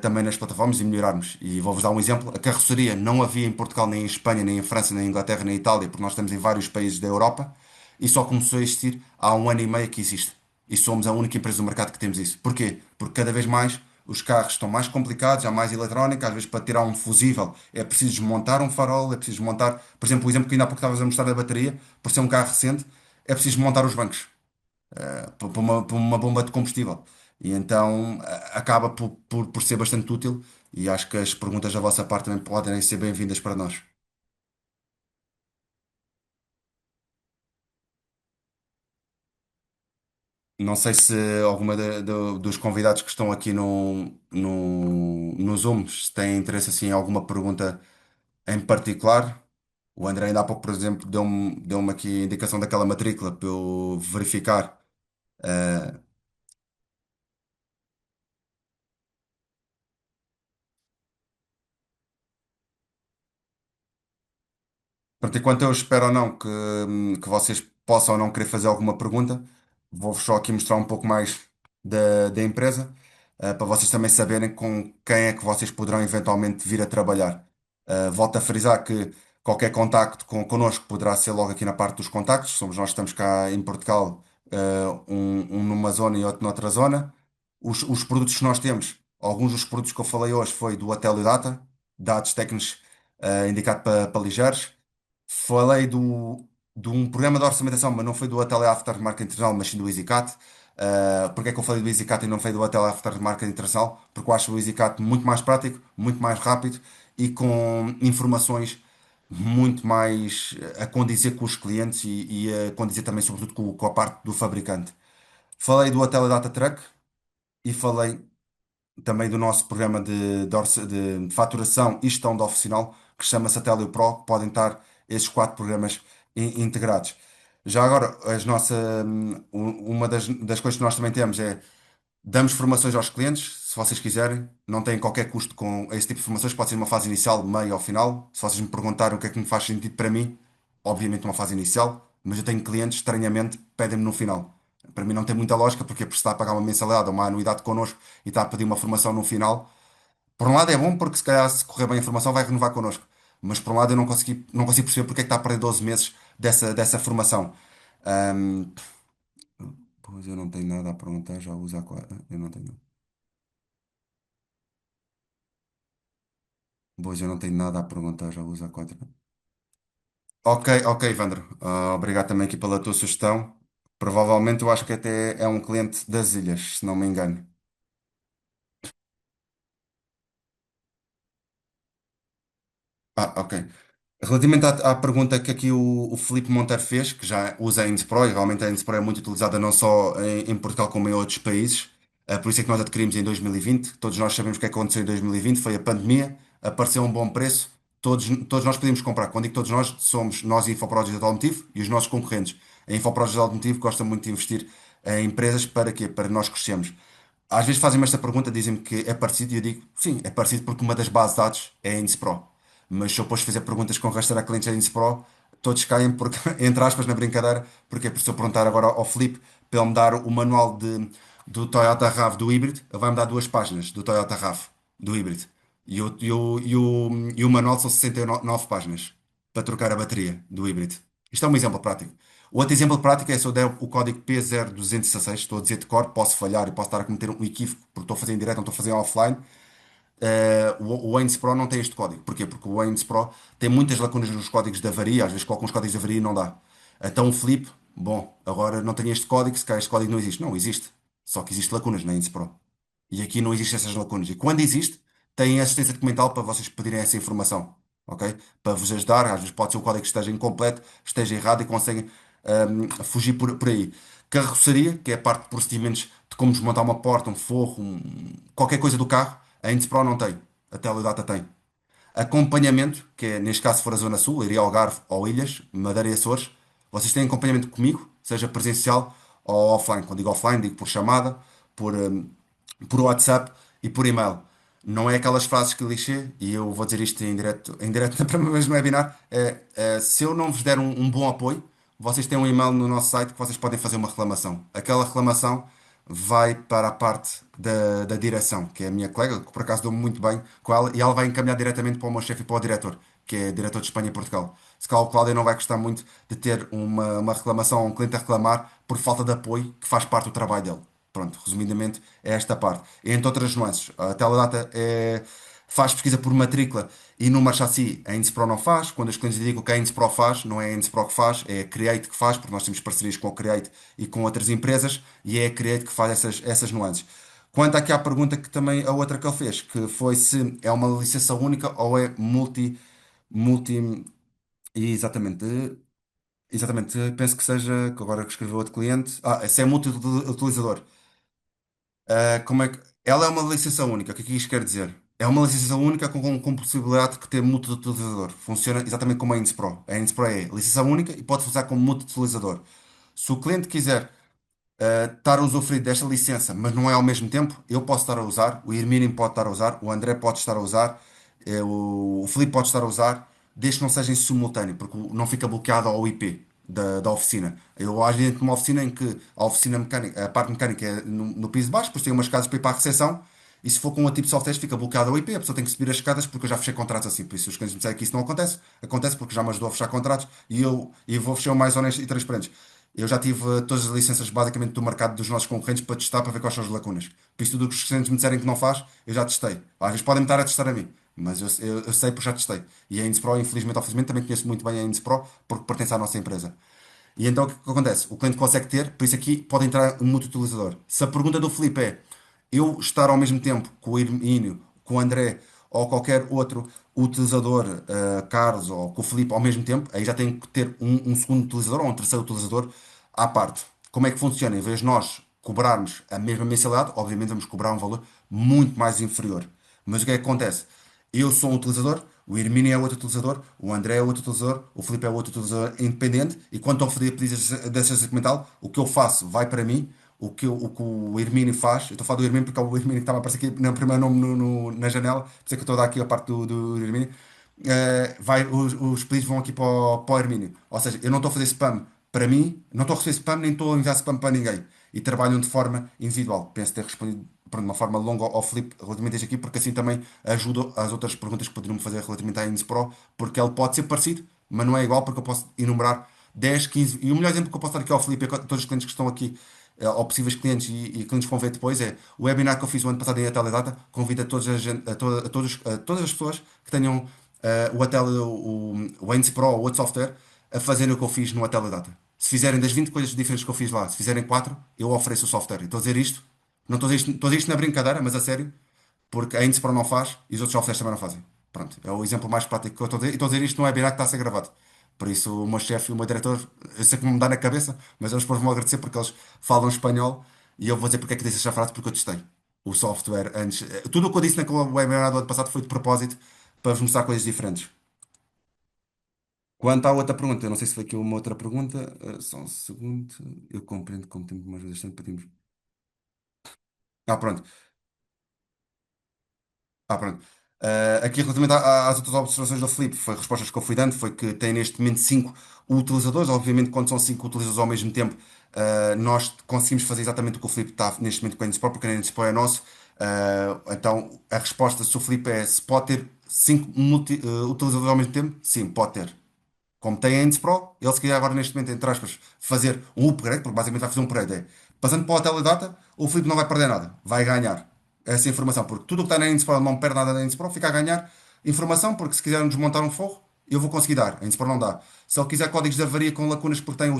também nas plataformas e melhorarmos. E vou-vos dar um exemplo: a carroceria não havia em Portugal, nem em Espanha, nem em França, nem em Inglaterra, nem em Itália, porque nós estamos em vários países da Europa e só começou a existir há um ano e meio que existe. E somos a única empresa do mercado que temos isso. Porquê? Porque cada vez mais os carros estão mais complicados, há mais eletrónica, às vezes para tirar um fusível é preciso desmontar um farol, é preciso desmontar, por exemplo, o exemplo que ainda há pouco estavas a mostrar da bateria, por ser um carro recente, é preciso desmontar os bancos para uma bomba de combustível. E então acaba por ser bastante útil e acho que as perguntas da vossa parte também podem ser bem-vindas para nós. Não sei se alguma dos convidados que estão aqui no Zoom se têm interesse assim, em alguma pergunta em particular. O André ainda há pouco, por exemplo, deu-me aqui a indicação daquela matrícula para eu verificar. eh, Portanto, enquanto eu espero ou não que vocês possam ou não querer fazer alguma pergunta, vou-vos só aqui mostrar um pouco mais da empresa, para vocês também saberem com quem é que vocês poderão eventualmente vir a trabalhar. Volto a frisar que qualquer contacto connosco poderá ser logo aqui na parte dos contactos. Somos nós que estamos cá em Portugal, um numa zona e outro noutra zona. Os produtos que nós temos, alguns dos produtos que eu falei hoje foi do Atelio Data, dados técnicos, indicado para ligeiros. Falei de um programa de orçamentação, mas não foi do Hotel Aftermarket Internacional, mas sim do EasyCat. Porque é que eu falei do EasyCat e não falei do Hotel Aftermarket Internacional? Porque eu acho o EasyCat muito mais prático, muito mais rápido e com informações muito mais a condizer com os clientes e a condizer também, sobretudo, com a parte do fabricante. Falei do Hotel Data Truck e falei também do nosso programa de faturação e gestão de oficinal, que se chama Satélio Pro, que podem estar esses quatro programas integrados. Já agora, uma das coisas que nós também temos é damos formações aos clientes, se vocês quiserem, não tem qualquer custo com esse tipo de formações, pode ser uma fase inicial, meio ou final. Se vocês me perguntarem o que é que me faz sentido para mim, obviamente uma fase inicial, mas eu tenho clientes, estranhamente, pedem-me no final. Para mim não tem muita lógica, porque está a pagar uma mensalidade ou uma anuidade connosco e está a pedir uma formação no final. Por um lado é bom, porque se calhar se correr bem a formação vai renovar connosco. Mas por um lado eu não consigo perceber porque é que está a perder 12 meses dessa formação. Ahm, Pois eu não tenho nada a perguntar, já uso a quadra. Eu não tenho. Pois eu não tenho nada a perguntar, já uso a quadra. Ok, ok, Vandro. Obrigado também aqui pela tua sugestão. Provavelmente eu acho que até é um cliente das ilhas, se não me engano. Ok. Relativamente à pergunta que aqui o Filipe Monteiro fez, que já usa a Inspro, e realmente a Inspro é muito utilizada não só em Portugal como em outros países. Por isso é que nós adquirimos em 2020. Todos nós sabemos o que é que aconteceu em 2020, foi a pandemia, apareceu um bom preço, todos nós podíamos comprar. Quando digo todos nós, somos nós e Infoprodutos de Automotivo e os nossos concorrentes. A Infoprodutos de Automotivo gosta muito de investir em empresas para quê? Para nós crescermos. Às vezes fazem-me esta pergunta, dizem-me que é parecido e eu digo, sim, é parecido porque uma das bases de dados é a Inspro. Mas se eu depois fizer perguntas com o resto da clientes da Inspro, todos caem, porque, entre aspas, na brincadeira, porque é por se eu perguntar agora ao Filipe para ele me dar o manual do Toyota RAV do híbrido, ele vai-me dar duas páginas do Toyota RAV do híbrido. E o manual são 69 páginas para trocar a bateria do híbrido. Isto é um exemplo prático. O outro exemplo prático é se eu der o código P0216, estou a dizer de cor, posso falhar e posso estar a cometer um equívoco porque estou a fazer em direto, não estou a fazer offline. O Waynes Pro não tem este código. Porquê? Porque o Waynes Pro tem muitas lacunas nos códigos de avaria, às vezes colocam os códigos de avaria e não dá. Então o Felipe, bom, agora não tem este código, se calhar este código não existe. Não, existe. Só que existe lacunas na Waynes Pro. E aqui não existem essas lacunas. E quando existe, tem assistência documental para vocês pedirem essa informação. Ok? Para vos ajudar, às vezes pode ser o código que esteja incompleto, esteja errado e conseguem fugir por aí. Carroceria, que é a parte de procedimentos de como desmontar uma porta, um forro, qualquer coisa do carro, a Intes Pro não tem. A Teledata tem. Acompanhamento, que é, neste caso, se for a Zona Sul, Leiria, Algarve ou Ilhas, Madeira e Açores, vocês têm acompanhamento comigo, seja presencial ou offline. Quando digo offline, digo por chamada, por, por WhatsApp e por e-mail. Não é aquelas frases que lixei, e eu vou dizer isto em direto na primeira vez no webinar, se eu não vos der um bom apoio, vocês têm um e-mail no nosso site que vocês podem fazer uma reclamação. Aquela reclamação vai para a parte da direção, que é a minha colega, que por acaso dou-me muito bem com ela, e ela vai encaminhar diretamente para o meu chefe e para o diretor, que é diretor de Espanha e Portugal. Se calhar o Cláudio não vai gostar muito de ter uma reclamação, um cliente a reclamar por falta de apoio, que faz parte do trabalho dele. Pronto, resumidamente é esta parte. Entre outras nuances, a Teledata faz pesquisa por matrícula e no chassi a Inspro não faz. Quando os clientes digam que a Inspro faz, não é a Inspro que faz, é a Create que faz, porque nós temos parcerias com a Create e com outras empresas, e é a Create que faz essas nuances. Quanto aqui à pergunta que também a outra que ele fez, que foi se é uma licença única ou é multi, exatamente, exatamente, penso que seja, que agora que escreveu outro cliente, se é multi-utilizador. Como é que... Ela é uma licença única. O que é que isto quer dizer? É uma licença única com possibilidade de ter multi-utilizador. Funciona exatamente como a Inspro. A Inspro é licença única e pode usar como multi-utilizador. Se o cliente quiser estar a usufruir desta licença, mas não é ao mesmo tempo, eu posso estar a usar, o Irmínio pode estar a usar, o André pode estar a usar, o Filipe pode estar a usar, desde que não seja em simultâneo, porque não fica bloqueado ao IP da oficina. Eu às vezes numa oficina em que a oficina mecânica, a parte mecânica é no piso de baixo, depois tem umas casas para ir para a recepção. E se for com outro tipo de software, fica bloqueado ao IP, a pessoa tem que subir as escadas porque eu já fechei contratos assim. Por isso, os clientes me disserem que isso não acontece, acontece porque já me ajudou a fechar contratos e eu vou fechar o mais honesto e transparente. Eu já tive todas as licenças basicamente do mercado dos nossos concorrentes para testar, para ver quais são as lacunas. Por isso, tudo o que os clientes me disserem que não faz, eu já testei. Às vezes podem me estar a testar a mim, mas eu sei porque já testei. E a Inspro, infelizmente ou felizmente, também conheço muito bem a Inspro porque pertence à nossa empresa. E então o que acontece? O cliente consegue ter, por isso aqui pode entrar um multi-utilizador. Se a pergunta do Filipe é eu estar ao mesmo tempo com o Hermínio, com o André ou qualquer outro utilizador, Carlos ou com o Filipe ao mesmo tempo, aí já tem que ter um segundo utilizador ou um terceiro utilizador à parte. Como é que funciona? Em vez de nós cobrarmos a mesma mensalidade, obviamente vamos cobrar um valor muito mais inferior. Mas o que é que acontece? Eu sou um utilizador, o Hermínio é outro utilizador, o André é outro utilizador, o Filipe é outro utilizador independente, e quando estão a fazer pedidos de assistência documental, o que eu faço vai para mim, o que o Hermínio faz, eu estou a falar do Hermínio porque é o Hermínio que estava a aparecer aqui no primeiro nome na janela, por isso é que eu estou a dar aqui a parte do Hermínio. Os pedidos vão aqui para o Hermínio. Ou seja, eu não estou a fazer spam para mim, não estou a receber spam, nem estou a enviar spam para ninguém. E trabalham de forma individual. Penso ter respondido pronto, de uma forma longa ao Filipe relativamente a isto aqui, porque assim também ajuda as outras perguntas que poderiam me fazer relativamente à Inspro, porque ele pode ser parecido, mas não é igual, porque eu posso enumerar 10, 15. E o melhor exemplo que eu posso dar aqui ao Filipe, a todos os clientes que estão aqui, ou possíveis clientes e clientes que vão ver depois, é o webinar que eu fiz o ano passado em Teledata. Convido a, todas as, a todas as pessoas que tenham o Atel, o Ains Pro ou outro software a fazerem o que eu fiz no Teledata. Se fizerem das 20 coisas diferentes que eu fiz lá, se fizerem 4 eu ofereço o software. E estou a dizer isto, não estou a dizer isto na brincadeira, mas a sério, porque a Inspro não faz e os outros softwares também não fazem. Pronto, é o exemplo mais prático que eu estou a dizer. E estou a dizer isto no webinar que está a ser gravado. Por isso, o meu chefe e o meu diretor, eu sei que me dá na cabeça, mas eles depois vão agradecer porque eles falam espanhol e eu vou dizer porque é que disse esta frase, porque eu testei o software antes. Tudo o que eu disse naquele webinar do ano passado foi de propósito para vos mostrar coisas diferentes. Quanto à outra pergunta, eu não sei se foi aqui uma outra pergunta, só um segundo, eu compreendo como temos mais vezes tempo pedimos. Pronto. Pronto. Aqui relativamente às outras observações do Filipe, foi respostas que eu fui dando, foi que tem neste momento 5 utilizadores. Obviamente, quando são 5 utilizadores ao mesmo tempo, nós conseguimos fazer exatamente o que o Filipe está neste momento com a Inspro, porque a Inspro é nosso. Então, a resposta, se o Filipe se pode ter 5 utilizadores ao mesmo tempo, sim, pode ter. Como tem a Ends Pro, ele se quiser agora neste momento, entre aspas, fazer um upgrade, porque basicamente vai fazer um upgrade, passando para o Teledata, o Filipe não vai perder nada, vai ganhar essa informação, porque tudo o que está na Ends Pro ele não perde nada na Ends Pro, fica a ganhar informação, porque se quiser desmontar um forro, eu vou conseguir dar, a Ends Pro não dá. Se ele quiser códigos de avaria com lacunas, porque tem o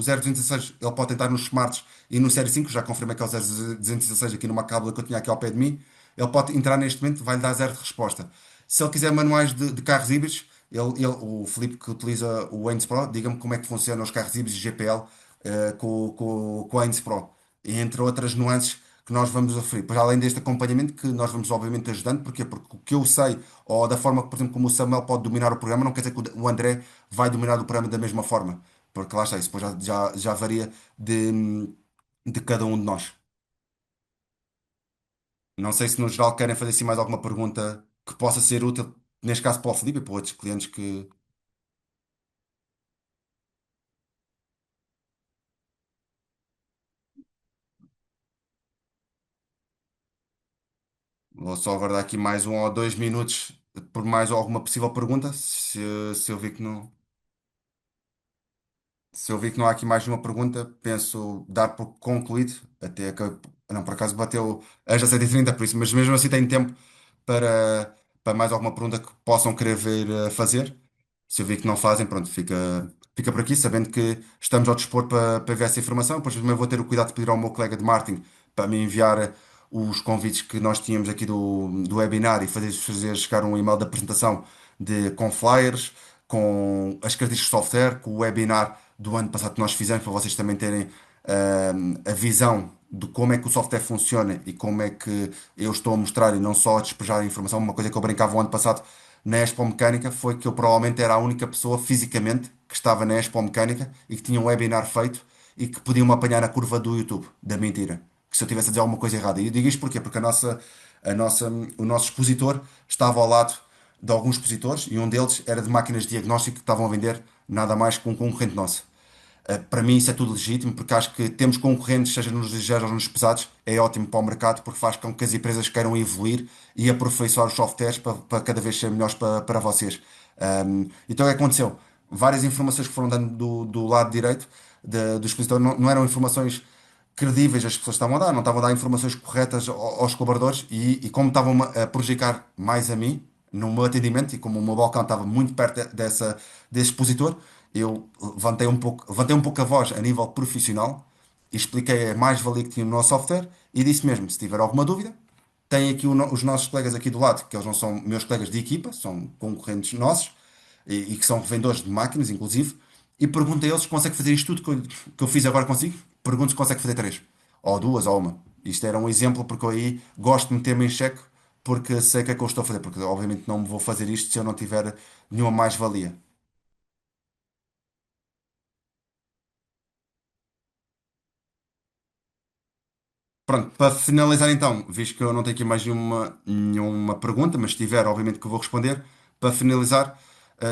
0216, ele pode tentar nos smarts e no Série 5, já confirmei que é o 0216 aqui numa cábula que eu tinha aqui ao pé de mim, ele pode entrar neste momento, vai-lhe dar zero de resposta. Se ele quiser manuais de carros híbridos, o Filipe que utiliza o Ains Pro, diga-me como é que funcionam os carros híbridos GPL com a Ains Pro. E entre outras nuances que nós vamos oferecer. Para além deste acompanhamento que nós vamos obviamente ajudando, porquê? Porque o que eu sei, ou da forma que, por exemplo, como o Samuel pode dominar o programa, não quer dizer que o André vai dominar o programa da mesma forma. Porque lá está, isso depois já varia de cada um de nós. Não sei se no geral querem fazer assim mais alguma pergunta que possa ser útil, neste caso para o Felipe e para outros clientes que. Vou só aguardar aqui mais 1 ou 2 minutos por mais alguma possível pergunta. Se eu vi que não. Se eu vi que não há aqui mais nenhuma pergunta, penso dar por concluído. Até que. Não, por acaso bateu às 17h30, por isso, mas mesmo assim tenho tempo para, para mais alguma pergunta que possam querer ver fazer. Se eu vi que não fazem, pronto, fica por aqui, sabendo que estamos ao dispor para ver essa informação. Depois também vou ter o cuidado de pedir ao meu colega de marketing para me enviar os convites que nós tínhamos aqui do webinar e fazer chegar um e-mail de apresentação com flyers, com as características de software, com o webinar do ano passado que nós fizemos, para vocês também terem a visão de como é que o software funciona e como é que eu estou a mostrar e não só a despejar a informação. Uma coisa que eu brincava o ano passado na Expo Mecânica foi que eu provavelmente era a única pessoa fisicamente que estava na Expo Mecânica e que tinha um webinar feito e que podiam-me apanhar na curva do YouTube, da mentira. Que se eu tivesse a dizer alguma coisa errada. E eu digo isto porquê? Porque o nosso expositor estava ao lado de alguns expositores e um deles era de máquinas de diagnóstico que estavam a vender nada mais que um concorrente nosso. Para mim isso é tudo legítimo porque acho que temos concorrentes, seja nos ligeiros ou nos pesados, é ótimo para o mercado porque faz com que as empresas queiram evoluir e aperfeiçoar os softwares para cada vez ser melhores para vocês. Então o que aconteceu? Várias informações que foram dando do lado direito do expositor não eram informações credíveis as pessoas estavam a dar, não estavam a dar informações corretas aos colaboradores e como estavam a prejudicar mais a mim no meu atendimento e como o meu balcão estava muito perto desse expositor, eu levantei um pouco a voz a nível profissional e expliquei a mais-valia que tinha no nosso software e disse mesmo, se tiver alguma dúvida, tem aqui os nossos colegas aqui do lado, que eles não são meus colegas de equipa, são concorrentes nossos e que são revendedores de máquinas, inclusive, e pergunto a eles se consegue fazer isto tudo que eu fiz agora consigo. Pergunto se consegue fazer três, ou duas, ou uma. Isto era um exemplo porque eu aí gosto de meter-me em xeque porque sei o que é que eu estou a fazer, porque obviamente não me vou fazer isto se eu não tiver nenhuma mais-valia. Pronto, para finalizar então, visto que eu não tenho aqui mais nenhuma pergunta, mas se tiver, obviamente que eu vou responder. Para finalizar,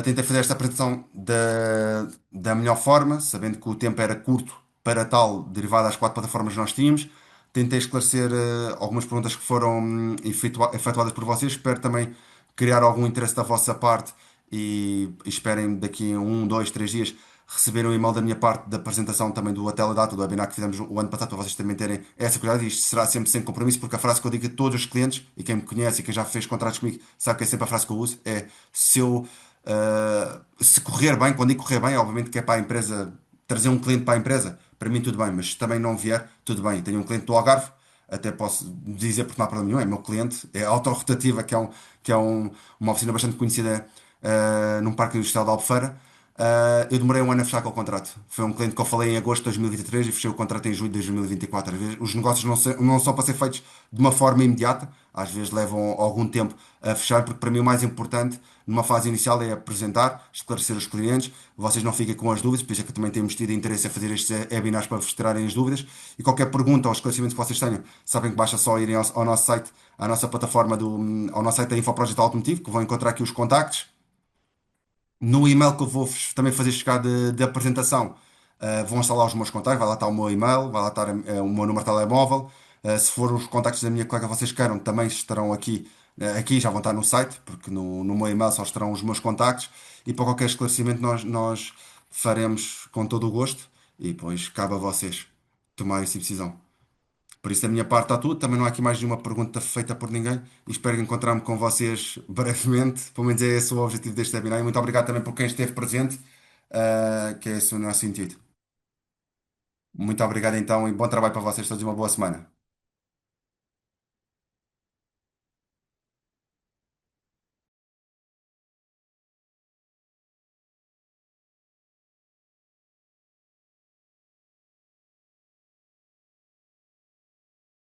tentei fazer esta apresentação da melhor forma, sabendo que o tempo era curto para tal, derivado às 4 plataformas que nós tínhamos. Tentei esclarecer algumas perguntas que foram efetuadas por vocês. Espero também criar algum interesse da vossa parte e esperem daqui a 1, 2, 3 dias receber um e-mail da minha parte da apresentação também do Teledata, do webinar que fizemos o ano passado, para vocês também terem essa cuidado. Isto será sempre sem compromisso, porque a frase que eu digo a todos os clientes, e quem me conhece e quem já fez contratos comigo, sabe que é sempre a frase que eu uso, é se correr bem, quando digo correr bem, obviamente que é para a empresa, trazer um cliente para a empresa, para mim tudo bem, mas se também não vier, tudo bem. Tenho um cliente do Algarve, até posso dizer porque não há problema nenhum, é meu cliente, é a Autorrotativa, uma oficina bastante conhecida num parque industrial de Albufeira. Eu demorei um ano a fechar com o contrato. Foi um cliente que eu falei em agosto de 2023 e fechei o contrato em julho de 2024. Às vezes, os negócios não são para ser feitos de uma forma imediata, às vezes levam algum tempo a fechar, porque para mim o mais importante numa fase inicial é apresentar, esclarecer os clientes, vocês não fiquem com as dúvidas, por isso é que também temos tido interesse em fazer estes webinars para vos tirarem as dúvidas. E qualquer pergunta ou esclarecimento que vocês tenham, sabem que basta só irem ao nosso site, à nossa plataforma, ao nosso site da InfoProject Automotivo, que vão encontrar aqui os contactos. No e-mail que eu vou também fazer chegar de apresentação, vão estar lá os meus contactos, vai lá estar o meu e-mail, vai lá estar o meu número de telemóvel. Se for os contactos da minha colega que vocês queiram, também estarão aqui, aqui já vão estar no site, porque no meu e-mail só estarão os meus contactos. E para qualquer esclarecimento nós faremos com todo o gosto e depois cabe a vocês tomarem essa decisão. Por isso, da minha parte, está tudo. Também não há aqui mais nenhuma pergunta feita por ninguém. E espero encontrar-me com vocês brevemente. Pelo menos é esse o objetivo deste webinar. E muito obrigado também por quem esteve presente, que é esse o nosso sentido. Muito obrigado então e bom trabalho para vocês todos e uma boa semana.